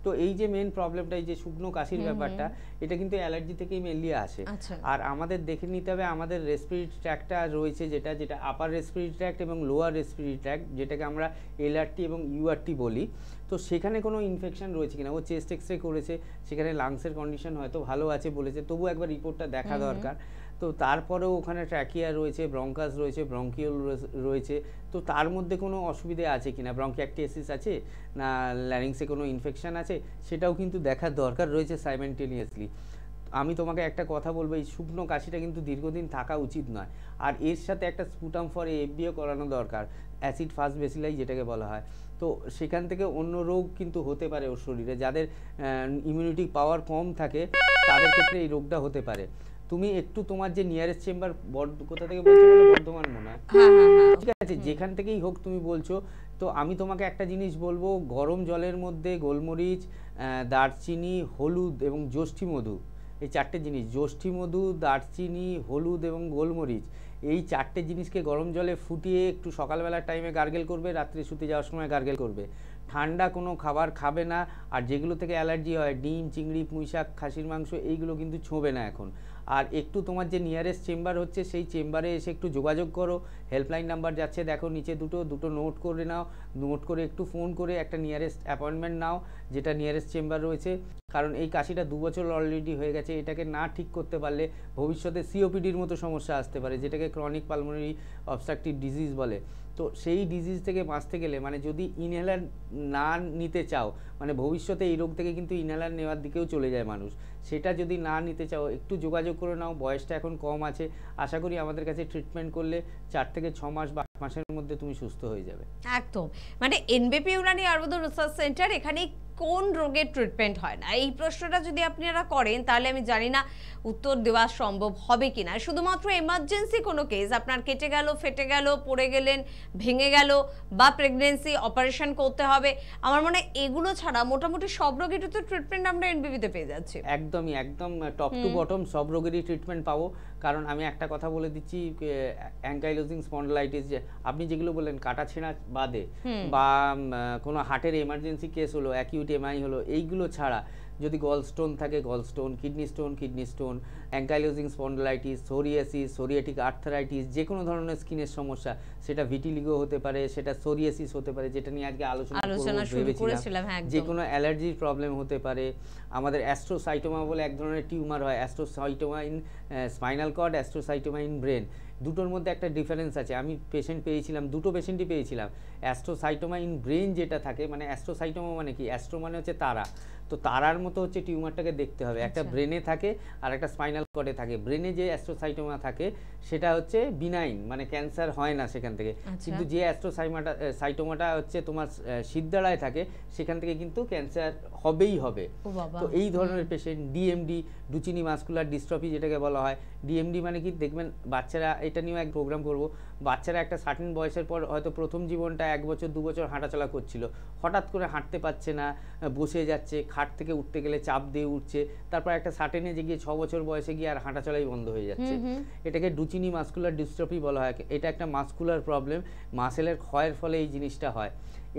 তো এই যে মেন প্রবলেমটা, এই যে শুকনো কাশির ব্যাপারটা, এটা কিন্তু অ্যালার্জি থেকেই মেনলি আসে। আর আমাদের দেখে নিতে হবে আমাদের রেসপিরেটরি ট্র্যাক্টটা রয়েছে, যেটা আপার রেসপিরেটরি ট্র্যাক্ট এবং লোয়ার রেসপিরেটরি ট্র্যাক্ট, যেটাকে আমরা এলআরটি এবং ইউআরটি বলি। তো সেখানে কোনো ইনফেকশন রয়েছে কিনা, ও চেস্ট এক্সরে করেছে, সেখানে লাংসের কন্ডিশন হয়তো ভালো আছে বলেছে, তবু একবার রিপোর্টটা দেখা দরকার। তো তারপরেও ওখানে ট্র্যাকিয়া রয়েছে, ব্রঙ্কাস রয়েছে, ব্রঙ্কিওল রয়েছে, তো তার মধ্যে কোনো অসুবিধা আছে কিনা, ব্রঙ্কিয়াকটিসিস আছে না ল্যারিংসে কোনো ইনফেকশন আছে, সেটাও কিন্তু দেখার দরকার রয়েছে সাইমেন্টেনিয়াসলি। আমি তোমাকে একটা কথা বলবো, এই শুকনো কাশিটা কিন্তু দীর্ঘদিন থাকা উচিত নয়, আর এর সাথে একটা স্পুটাম ফর এফবিও করানো দরকার, অ্যাসিড ফাস্ট বেসিলাই যেটাকে বলা হয়। তো সেখান থেকে অন্য রোগ কিন্তু হতে পারে ওর শরীরে, যাদের ইমিউনিটি পাওয়ার কম থাকে তাদের ক্ষেত্রে এই রোগটা হতে পারে। তুমি একটু তোমার যে নিয়ারেস্ট চেম্বার, কোথা থেকে বলছো? বর্ধমান মনে হয়। ঠিক আছে, যেখান থেকেই হোক তুমি বলছো, তো আমি তোমাকে একটা জিনিস বলবো, গরম জলের মধ্যে গোলমরিচ, দারচিনি, হলুদ এবং যষ্ঠি মধু, এই 4টে জিনিস, যষ্ঠি মধু, দারচিনি, হলুদ এবং গোলমরিচ, এই 4টে জিনিসকে গরম জলে ফুটিয়ে একটু সকালবেলার টাইমে গার্গেল করবে, রাত্রে শুতে যাওয়ার সময় গার্গেল করবে। ঠান্ডা কোনো খাবার খাবে না, আর যেগুলো থেকে অ্যালার্জি হয়, ডিম, চিংড়ি, পুঁইশাক, খাসির মাংস, এইগুলো কিন্তু ছোঁবে না এখন। আর একটু তোমার যে নিয়ারেস্ট চেম্বার হচ্ছে সেই চেম্বারে এসে একটু যোগাযোগ করো, হেল্পলাইন নাম্বার যাচ্ছে দেখো নিচে, দুটো নোট করে নাও, নোট করে একটু ফোন করে একটা নিয়ারেস্ট অ্যাপয়েন্টমেন্ট নাও, যেটা নিয়ারেস্ট চেম্বার রয়েছে। কারণ এই কাশিটা 2 বছর অলরেডি হয়ে গেছে, এটাকে না ঠিক করতে পারলে ভবিষ্যতে সিওপিডির মতো সমস্যা আসতে পারে, যেটাকে ক্রনিক পালমোনারি অবস্ট্রাকটিভ ডিজিজ বলে। তো সেই ডিজিজ থেকে বাঁচতে গেলে, মানে যদি ইনহেলার না নিতে চাও, মানে ভবিষ্যতে এই রোগ থেকে কিন্তু ইনহেলার নেওয়ার দিকেও চলে যায় মানুষ, সেটা যদি না নিতে চাও একটু যোগাযোগ করে নাও। বয়সটা এখন কম আছে, আশা করি আমাদের কাছে ট্রিটমেন্ট করলে 4 থেকে 6 মাস বা 8 মাসের মধ্যে তুমি সুস্থ হয়ে যাবে। একদম, মানে এনবিপি ইউনানি আয়ুর্বেদ রিসার্চ সেন্টার, এখানে কোন রোগের ট্রিটমেন্ট হয় না? এই প্রশ্নটা যদি আপনারা করেন তাহলে আমি জানি না উত্তর দেওয়া সম্ভব হবে কিনা। শুধুমাত্র এমার্জেন্সি কোনো কেস, আপনার কেটে গেল, ফেটে গেল, পড়ে গেলেন, ভেঙে গেল, বা প্রেগনেন্সি অপারেশন করতে হবে, আমার মনে হয় এগুলো ছাড়া মোটামুটি সব রোগেরই তো ট্রিটমেন্ট আমরা এনবিবিতে পেয়ে যাচ্ছি। একদম টপ টু বটম সব রোগেরই ট্রিটমেন্ট পাবো। কারণ আমি একটা কথা বলে দিচ্ছি, অ্যাঙ্কাইলোজিং স্পন্ডলাইটিস যে আপনি যেগুলো বললেন কাটা ছেঁড়া বাদে বা কোনো হার্টের এমার্জেন্সি কেস হলো, অ্যাকিউট এমআই হলো, এইগুলো ছাড়া যদি গলস্টোন থাকে gallstone, kidney stone, ankylosing spondylitis, psoriasis, psoriatic arthritis, যে কোনো ধরনের স্কিনের সমস্যা, সেটা ভিটিলিগো হতে পারে, সেটা সোরিয়াসিস হতে পারে, যেটা নিয়ে আজকে আলোচনা করেছিলাম, যে কোনো অ্যালার্জির প্রবলেম হতে পারে। আমাদের অ্যাস্ট্রোসাইটোমা বলে এক ধরনের টিউমার হয়, astrocytoma in spinal cord, astrocytoma in brain, দুটোর মধ্যে একটা ডিফারেন্স আছে। আমি পেশেন্ট পেয়েছিলাম, দুটো পেশেন্টই পেয়েছিলাম। অ্যাস্ট্রোসাইটোমা ইন ব্রেন যেটা থাকে, মানে অ্যাস্ট্রোসাইটোমা মানে কি, অ্যাস্ট্রো মানে হচ্ছে তারা, তো তারার মতো হচ্ছে টিউমারটাকে দেখতে হবে। একটা ব্রেনে থাকে আর একটা স্পাইনাল কর্ডে থাকে। ব্রেনে যে অ্যাস্ট্রোসাইটোমা থাকে সেটা হচ্ছে বিনাইন, মানে ক্যান্সার হয় না সেখান থেকে, কিন্তু যে অ্যাস্ট্রোসাইটোমাটা হচ্ছে তোমার সিদ্ধাড়ায় থাকে সেখান থেকে কিন্তু ক্যান্সার হবেই হবে। তো এই ধরনের পেশেন্ট ডিএমডি, ডুচিনি মাসকুলার ডিস্ট্রফি যেটাকে বলা হয়, ডিএমডি মানে কি, দেখবেন বাচ্চারা, এটা নিয়েও এক প্রোগ্রাম করব, বাচ্চারা একটা সার্টেন বয়সের পর হয়তো প্রথম জীবনটা 1 বছর 2 বছর হাঁটাচলা করছিল, হঠাৎ করে হাঁটতে পারছে না, বসে যাচ্ছে, খাট থেকে উঠতে গেলে চাপ দিয়ে উঠছে, তারপর একটা সার্টেনে যে গিয়ে 6 বছর বয়সে গিয়ে আর হাঁটাচলাই বন্ধ হয়ে যাচ্ছে। এটাকে ডুচিনি মাসকুলার ডিস্ট্রফি বলা হয়। এটা একটা মাসকুলার প্রবলেম, মাসেলের ক্ষয়ের ফলে এই জিনিসটা হয়।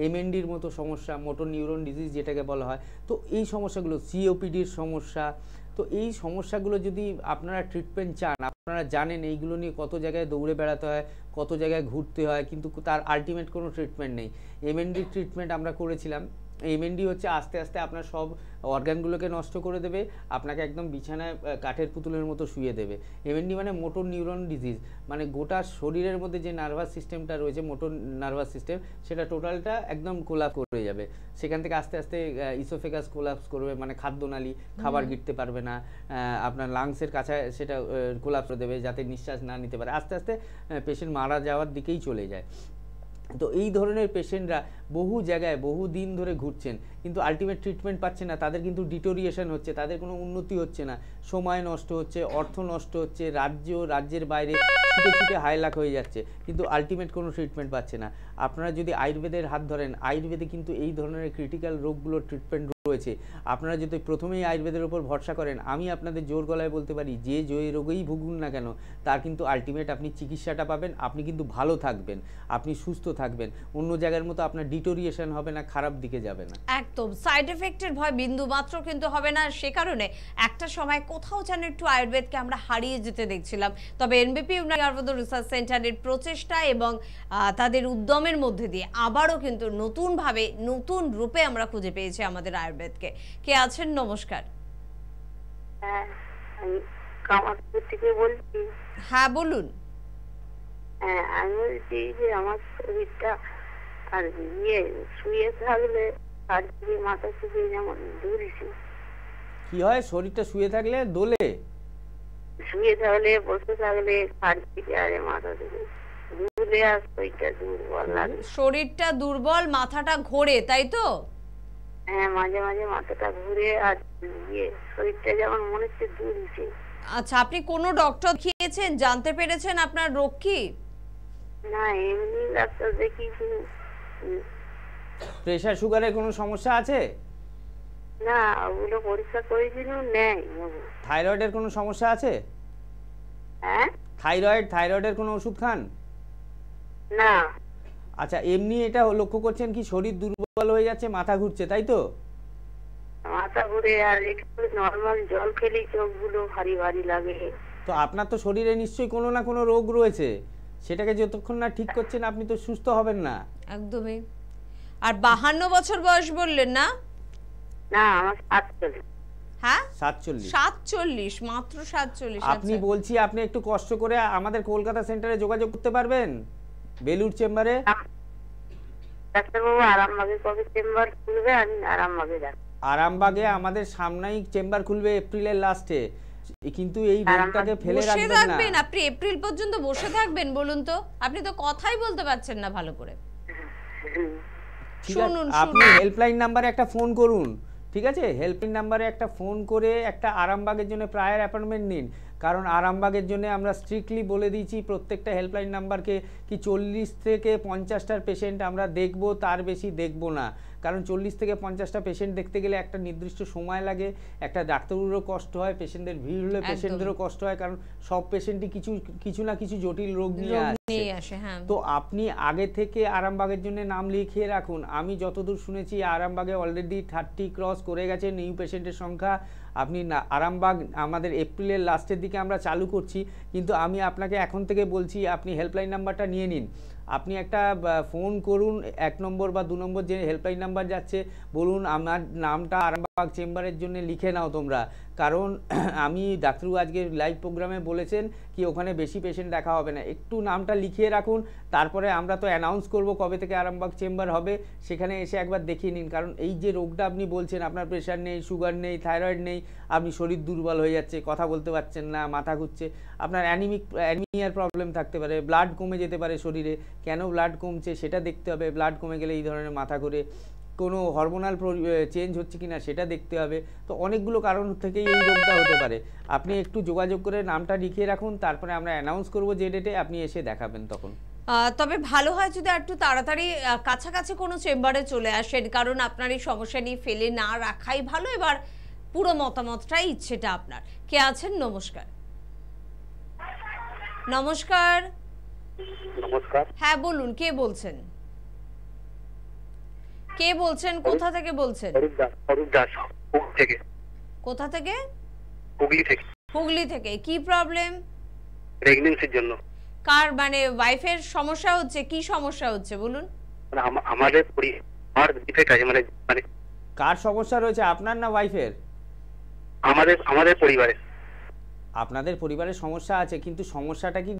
এমএনডির মতো সমস্যা, মোটর নিউরন ডিজিজ যেটাকে বলা হয়, তো এই সমস্যাগুলো, সিওপিডির সমস্যা, তো এই সমস্যাগুলো যদি আপনারা ট্রিটমেন্ট চান, আপনারা জানেন এইগুলো নিয়ে কত জায়গায় দৌড়ে বেড়াতে হয়, কত জায়গায় ঘুরতে হয়, কিন্তু তার আলটিমেট কোনো ট্রিটমেন্ট নেই। এমএনডি ট্রিটমেন্ট আমরা করেছিলাম। এমএনডি হচ্ছে আস্তে আস্তে আপনার সব অর্গানগুলোকে নষ্ট করে দেবে, আপনাকে একদম বিছানায় কাঠের পুতুলের মতো শুয়ে দেবে। এমএনডি মানে মোটর নিউরন ডিজিজ, মানে গোটা শরীরের মধ্যে যে নার্ভাস সিস্টেমটা রয়েছে, মোটর নার্ভাস সিস্টেম, সেটা টোটালটা একদম কোলাপস করে যাবে। সেখান থেকে আস্তে আস্তে ইসোফেগাস কোলাপস করবে, মানে খাদ্যনালী, খাবার গিরতে পারবে না, আপনার লাংসের কাছে সেটা কোলাপস করে দেবে যাতে নিঃশ্বাস না নিতে পারে, আস্তে আস্তে পেশেন্ট মারা যাওয়ার দিকেই চলে যায়। তো এই ধরনের পেশেন্টরা বহু জায়গায় বহু দিন ধরে ঘুরছেন, কিন্তু আলটিমেট ট্রিটমেন্ট পাচ্ছে না, তাদের কিন্তু ডিটোরিয়েশন হচ্ছে, তাদের কোনো উন্নতি হচ্ছে না, সময় নষ্ট হচ্ছে, অর্থ নষ্ট হচ্ছে, রাজ্যের বাইরে ছুটে ছুটে হাইলাক হয়ে যাচ্ছে, কিন্তু আলটিমেট কোনো ট্রিটমেন্ট পাচ্ছে না। আপনারা যদি আয়ুর্বেদের হাত ধরেন, আয়ুর্বেদে কিন্তু এই ধরনের ক্রিটিক্যাল রোগগুলোর ট্রিটমেন্ট রয়েছে। আপনারা যদি প্রথমেই আয়ুর্বেদের উপর ভরসা করেন, আমি আপনাদের জোর গলায় বলতে পারি, যে রোগেই ভুগুন না কেন, তার কিন্তু আলটিমেট আপনি চিকিৎসাটা পাবেন, আপনি কিন্তু ভালো থাকবেন, আপনি সুস্থ থাকবেন, অন্য জায়গার মতো আপনার ডিটোরিয়েশন হবে না, খারাপ দিকে যাবে না। একদম সাইড এফেক্টের ভয় বিন্দু মাত্র কিন্তু হবে না। সে কারণে একটা সময় কোথাও যেন একটু আয়ুর্বেদকে আমরা হারিয়ে যেতে দেখছিলাম। তবে এনবিপি ইউনানি আয়ুর্বেদ রিসার্চ সেন্টারের প্রচেষ্টা এবং তাদের উদ্যমের মধ্যে দিয়ে আবারও কিন্তু নতুনভাবে, নতুন রূপে আমরা খুঁজে পেয়েছি আমাদের আয়ুর্বেদকে। কে আছেন? নমস্কার। হ্যাঁ, আমি কামারপুর থেকে বলছি। হ্যাঁ বলুন। হ্যাঁ, আমি বলছি যে আমার শরীরটা আর শুয়ে থাকলে আর মাথা থেকে যেমন দুলছে। কি হয়? শরীরটা শুয়ে থাকলে দোলে? শুয়ে থাকলে, বসে থাকলে আর মাথা থেকে দুলে, আর শরীরটা দুর্বল লাগে। শরীরটা দুর্বল, মাথাটা ঘোরে, তাই তো? হ্যাঁ, মাঝে মাঝে মাথাটা ঘুরে আর শরীরটা যেমন মনে হচ্ছে দুলছে। আচ্ছা, আপনি কোনো ডক্টর দেখিয়েছেন? জানতে পেরেছেন আপনার রোগ কি? না, এমনি ডাক্তার দেখিয়েছি। প্রেসার সুগারের কোনো সমস্যা আছে? না, ওগুলো পরীক্ষা করেছিল, নেই। থাইরয়েডের কোনো সমস্যা আছে? হ্যাঁ, থাইরয়েডের কোনো ওষুধ খান? না। আচ্ছা, এমনি এটা লক্ষ্য করছেন কি শরীর দুর্বল হয়ে যাচ্ছে, মাথা ঘুরছে, তাই তো? মাথা ঘুরে আর একটু নরমাল জল খেলে চোখগুলো ভারী ভারী লাগে। তো আপনার তো শরীরে নিশ্চয়ই কোনো না কোনো রোগ রয়েছে, সেটাকে যতক্ষণ না ঠিক করছেন আপনি তো সুস্থ হবেন না। একদমই। আর 52 বছর বয়স বললেন না? না, আমার 47। হ্যাঁ 47 মাত্র 47। আপনি বলছি আপনি একটু কষ্ট করে আমাদের কলকাতা সেন্টারে যোগাযোগ করতে পারবেন, বেলুর চেম্বারে। ডাক্তারবাবু আরামবাগে কবে চেম্বার খুলবে? আমি আরামবাগে যাব। আরামবাগে আমাদের সামনেই চেম্বার খুলবে এপ্রিলের লাস্টে, কিন্তু এই রোগটাকে ফেলে রাখবেন না। আপনি এপ্রিল পর্যন্ত বসে থাকবেন বলুন তো? আপনি তো কথাই বলতে পারছেন না ভালো করে। ঠিক আছে, আপনি হেল্পলাইন নাম্বারে একটা ফোন করুন, ঠিক আছে? হেল্পলাইন নাম্বারে একটা ফোন করে একটা আরামবাগের জন্য প্রায়ার অ্যাপয়েন্টমেন্ট নিন, কারণ আরামবাগের জন্য আমরা স্ট্রিক্টলি বলে দিয়েছি প্রত্যেকটা হেল্পলাইন নাম্বারকে কি 40 থেকে 50টার পেশেন্ট আমরা দেখব, তার বেশি দেখব না। কারণ 40 থেকে 50টা পেশেন্ট দেখতে গেলে একটা নির্দিষ্ট সময় লাগে, একটা ডাক্তারবাবুরও কষ্ট হয়, পেশেন্টদের ভিড় হলে পেশেন্টদেরও কষ্ট হয়, কারণ সব পেশেন্টই কিছু না কিছু জটিল রোগ নিয়ে আসে। তো আপনি আগে থেকে আরামবাগের জন্য নাম লিখিয়ে রাখুন। আমি যতদূর শুনেছি আরামবাগে অলরেডি 30 ক্রস করে গেছে নিউ পেশেন্টের সংখ্যা। আপনি আরামবাগ আমাদের এপ্রিলের লাস্টের দিকে আমরা চালু করছি, কিন্তু আমি আপনাকে এখন থেকে বলছি আপনি হেল্পলাইন নাম্বারটা নিয়ে নিন। আপনি একটা ফোন করুন 1 নম্বর বা 2 নম্বর যে হেল্পলাইন নাম্বার যাচ্ছে, বলুন আমার নামটা আরামবাগ চেম্বারের জন্য লিখে নাও তোমরা, কারণ আমি ডাক্তারবাবু আজকে লাইভ প্রোগ্রামে বলেছেন কি ওখানে বেশি পেশেন্ট দেখা হবে না। একটু নামটা লিখিয়ে রাখুন, তারপরে আমরা তো অ্যানাউন্স করব কবে থেকে আরামবাগ চেম্বার হবে, সেখানে এসে একবার দেখিয়ে নিন। কারণ এই যে রোগটা আপনি বলছেন, আপনার প্রেশার নেই, সুগার নেই, থাইরয়েড নেই, আপনি শরীর দুর্বল হয়ে যাচ্ছে, কথা বলতে পারছেন না, মাথা ঘুরছে, আপনার অ্যানিমিয়ার প্রবলেম থাকতে পারে, ব্লাড কমে যেতে পারে শরীরে। কেন ব্লাড কমছে সেটা দেখতে হবে, ব্লাড কমে গেলে এই ধরনের মাথা ঘোরে, কোনো হরমোনাল চেঞ্জ হচ্ছে কিনা সেটা দেখতে হবে। তো অনেকগুলো কারণ থেকেই এই রোগটা হতে পারে। আপনি একটু যোগাযোগ করে নামটা লিখিয়ে রাখুন, তারপরে আমরা অ্যানাউন্স করব যে ডেটে, আপনি এসে দেখাবেন তখন। তবে ভালো হয় যদি একটু তাড়াতাড়ি কাছাকাছি কোনো চেম্বারে চলে আসেন, কারণ আপনার এই সমস্যা নিয়ে ফেলে না রাখাই ভালো। এবার পুরো মতামতটাই ইচ্ছেটা আপনার। কে আছেন? নমস্কার। নমস্কার। নমস্কার। হ্যাঁ বলুন, কে বলছেন? কে বলছেন? কোথা থেকে বলছেন? অরূপ দাস, হুগলি থেকে। কোথা থেকে? হুগলি থেকে। হুগলি থেকে। কি প্রবলেম? প্রেগন্যান্সির জন্য। কার মানে ওয়াইফের সমস্যা হচ্ছে? কি সমস্যা হচ্ছে বলুন? মানে আমাদের পরিবার ডিফেক্ট আছে, মানে মানে কার সমস্যা রয়েছে, আপনার না ওয়াইফের? আমাদের পরিবারে। আপনাদের পরিবারের সমস্যা আছে, কিন্তু সমস্যাটা কি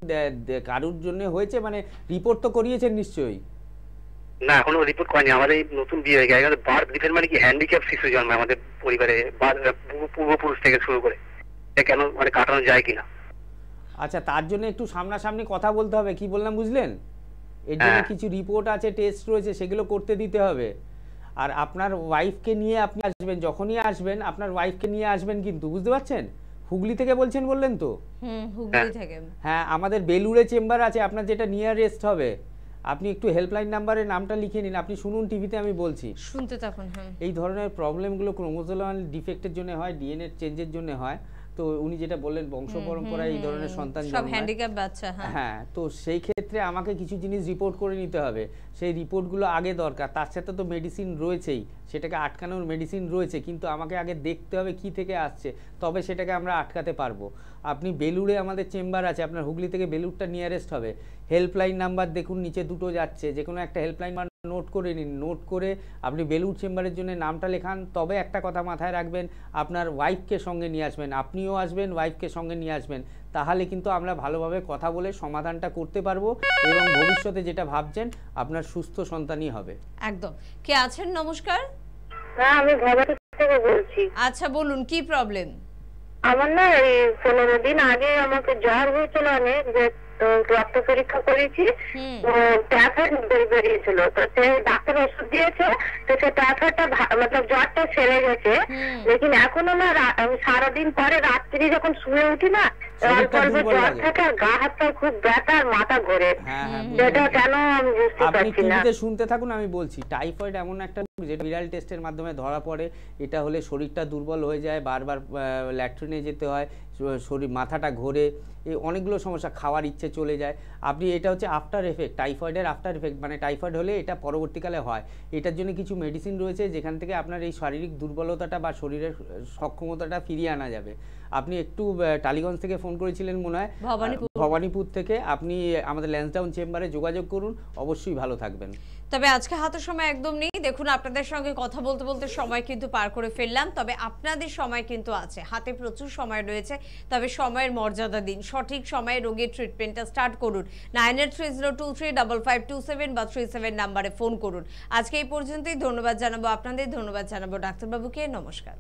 কারোর জন্য হয়েছে? মানে রিপোর্ট তো করিয়েছেন নিশ্চয়ই? না, এখনো রিপোর্ট করেনি। আমাদের নতুন বিয়ে হয়ে গেছে, বার্থ ডিফেক্ট মানে কি হ্যান্ডিক্যাপ শিশু জন্মায় আমাদের পরিবারে, পূর্বপুরুষ থেকে শুরু করে। কেন মানে কাটানো যায় কিনা? আচ্ছা, তার জন্য একটু সামনাসামনি কথা বলতে হবে। কি বললাম বুঝলেন? এর জন্য কিছু রিপোর্ট আছে, টেস্ট রয়েছে, সেগুলো করতে দিতে হবে। আর আপনার ওয়াইফকে নিয়ে আপনি আসবেন, যখনই আসবেন আপনার ওয়াইফকে নিয়ে আসবেন, কিন্তু বুঝতে পারছেন? হুগলি থেকে বলছেন বললেন তো? হুগলি থেকে। হ্যাঁ, আমাদের বেলুড়ে চেম্বার আছে, আপনার যেটা নিয়ারেস্ট হবে। আপনি একটু হেল্পলাইন নাম্বারে নামটা লিখে নিন, আপনি শুনুন টিভিতে, আমি বলছি শুনতে থাকুন। এই ধরনের প্রবলেমগুলো ক্রোমোজোমাল ডিফেক্টের জন্য হয়, ডিএনএ চেঞ্জের জন্য হয়। তো উনি যেটা বললেন বংশ পরম্পরায় এই ধরনের সন্তান সব হ্যান্ডিক্যাপ বাচ্চা। হ্যাঁ, তো সেই ক্ষেত্রে আমাকে কিছু জিনিস রিপোর্ট করে নিতে হবে। সেই রিপোর্টগুলো আগে দরকার। তার সাথে তো মেডিসিন রয়েছেই, সেটাকে আটকানোর মেডিসিন রয়েছে, কিন্তু আমাকে আগে দেখতে হবে কি থেকে আসছে, তবে সেটাকে আমরা আটকাতে পারবো। আপনি বেলুড়ে আমাদের চেম্বার আছে, আপনার হুগলি থেকে বেলুড়টা নিয়ারেস্ট হবে। হেল্পলাইন নাম্বার দেখুন নিচে দুটো যাচ্ছে, যে কোনো একটা হেল্পলাইন নাম্বার নোট করে নিন। নোট করে আপনি বেলুড় চেম্বারের জন্য নামটা লেখান। তবে একটা কথা মাথায় রাখবেন, আপনার ওয়াইফকে সঙ্গে নিয়ে আসবেন, আপনিও আসবেন, ওয়াইফকে সঙ্গে নিয়ে আসবেন। তাহলে কিন্তু আমরা ভালোভাবে কথা বলে সমাধানটা করতে পারবো, এবং ভবিষ্যতে যেটা ভাবছেন আপনার সুস্থ সন্তানই হবে। একদম। কে আছেন? নমস্কার। হ্যাঁ, আমি ভবানী থেকে বলছি। আচ্ছা বলুন, কি প্রবলেম? আমার না এই 15 দিন আগে আমাকে জ্বর হয়েছিল অনেক, তো রক্ত পরীক্ষা করেছি, টাইফয়েড বেরিয়েছিল। তো সে ডাক্তার ওষুধ দিয়েছে, তো সে টাইফয়েডটা মানে জ্বরটা সেরে গেছে। লেকিন এখনো না, আমি সারাদিন পরে রাত্রি যখন শুয়ে উঠি না, অল্প অল্প জ্বর থাকে, আর গা হাত পা খুব ব্যথা আর মাথা ঘোরে। সেটা কেন আমি বুঝতে পারছি না। আপনি শুনতে থাকুন, আমি বলছি। টাইফয়েড এমন একটা যেটা ভাইরাল টেস্টের মাধ্যমে ধরা পড়ে। এটা হলে শরীরটা দুর্বল হয়ে যায়, বারবার ল্যাট্রিনে যেতে হয়, শরীর মাথাটা ঘোরে, এই অনেকগুলো সমস্যা, খাওয়ার ইচ্ছে চলে যায়। আপনি এটা হচ্ছে আফটার এফেক্ট, টাইফয়েডের আফটার এফেক্ট, মানে টাইফয়েড হলে এটা পরবর্তীকালে হয়। এটার জন্য কিছু মেডিসিন রয়েছে, যেখান থেকে আপনার এই শারীরিক দুর্বলতাটা বা শরীরের সক্ষমতাটা ফিরিয়ে আনা যাবে। আপনি একটু টালিগঞ্জ থেকে ফোন করেছিলেন মনে হয়, ভবানীপুর থেকে। আপনি আমাদের ল্যান্সডাউন চেম্বারে যোগাযোগ করুন, অবশ্যই ভালো থাকবেন। তবে আজকে হাতে সময় একদম নেই। দেখুন, আপনাদের সঙ্গে কথা বলতে বলতে সময় কিন্তু পার করে ফেললাম। তবে আপনাদের সময় কিন্তু আছে, হাতে প্রচুর সময় রয়েছে। তবে সময়ের মর্যাদা দিন, সঠিক সময়ে রোগীর ট্রিটমেন্টটা স্টার্ট করুন। 9830235527 বা 37 নাম্বারে ফোন করুন। আজকে এই পর্যন্তই। ধন্যবাদ জানাবো আপনাদের, ধন্যবাদ জানাবো ডাক্তারবাবুকে। নমস্কার।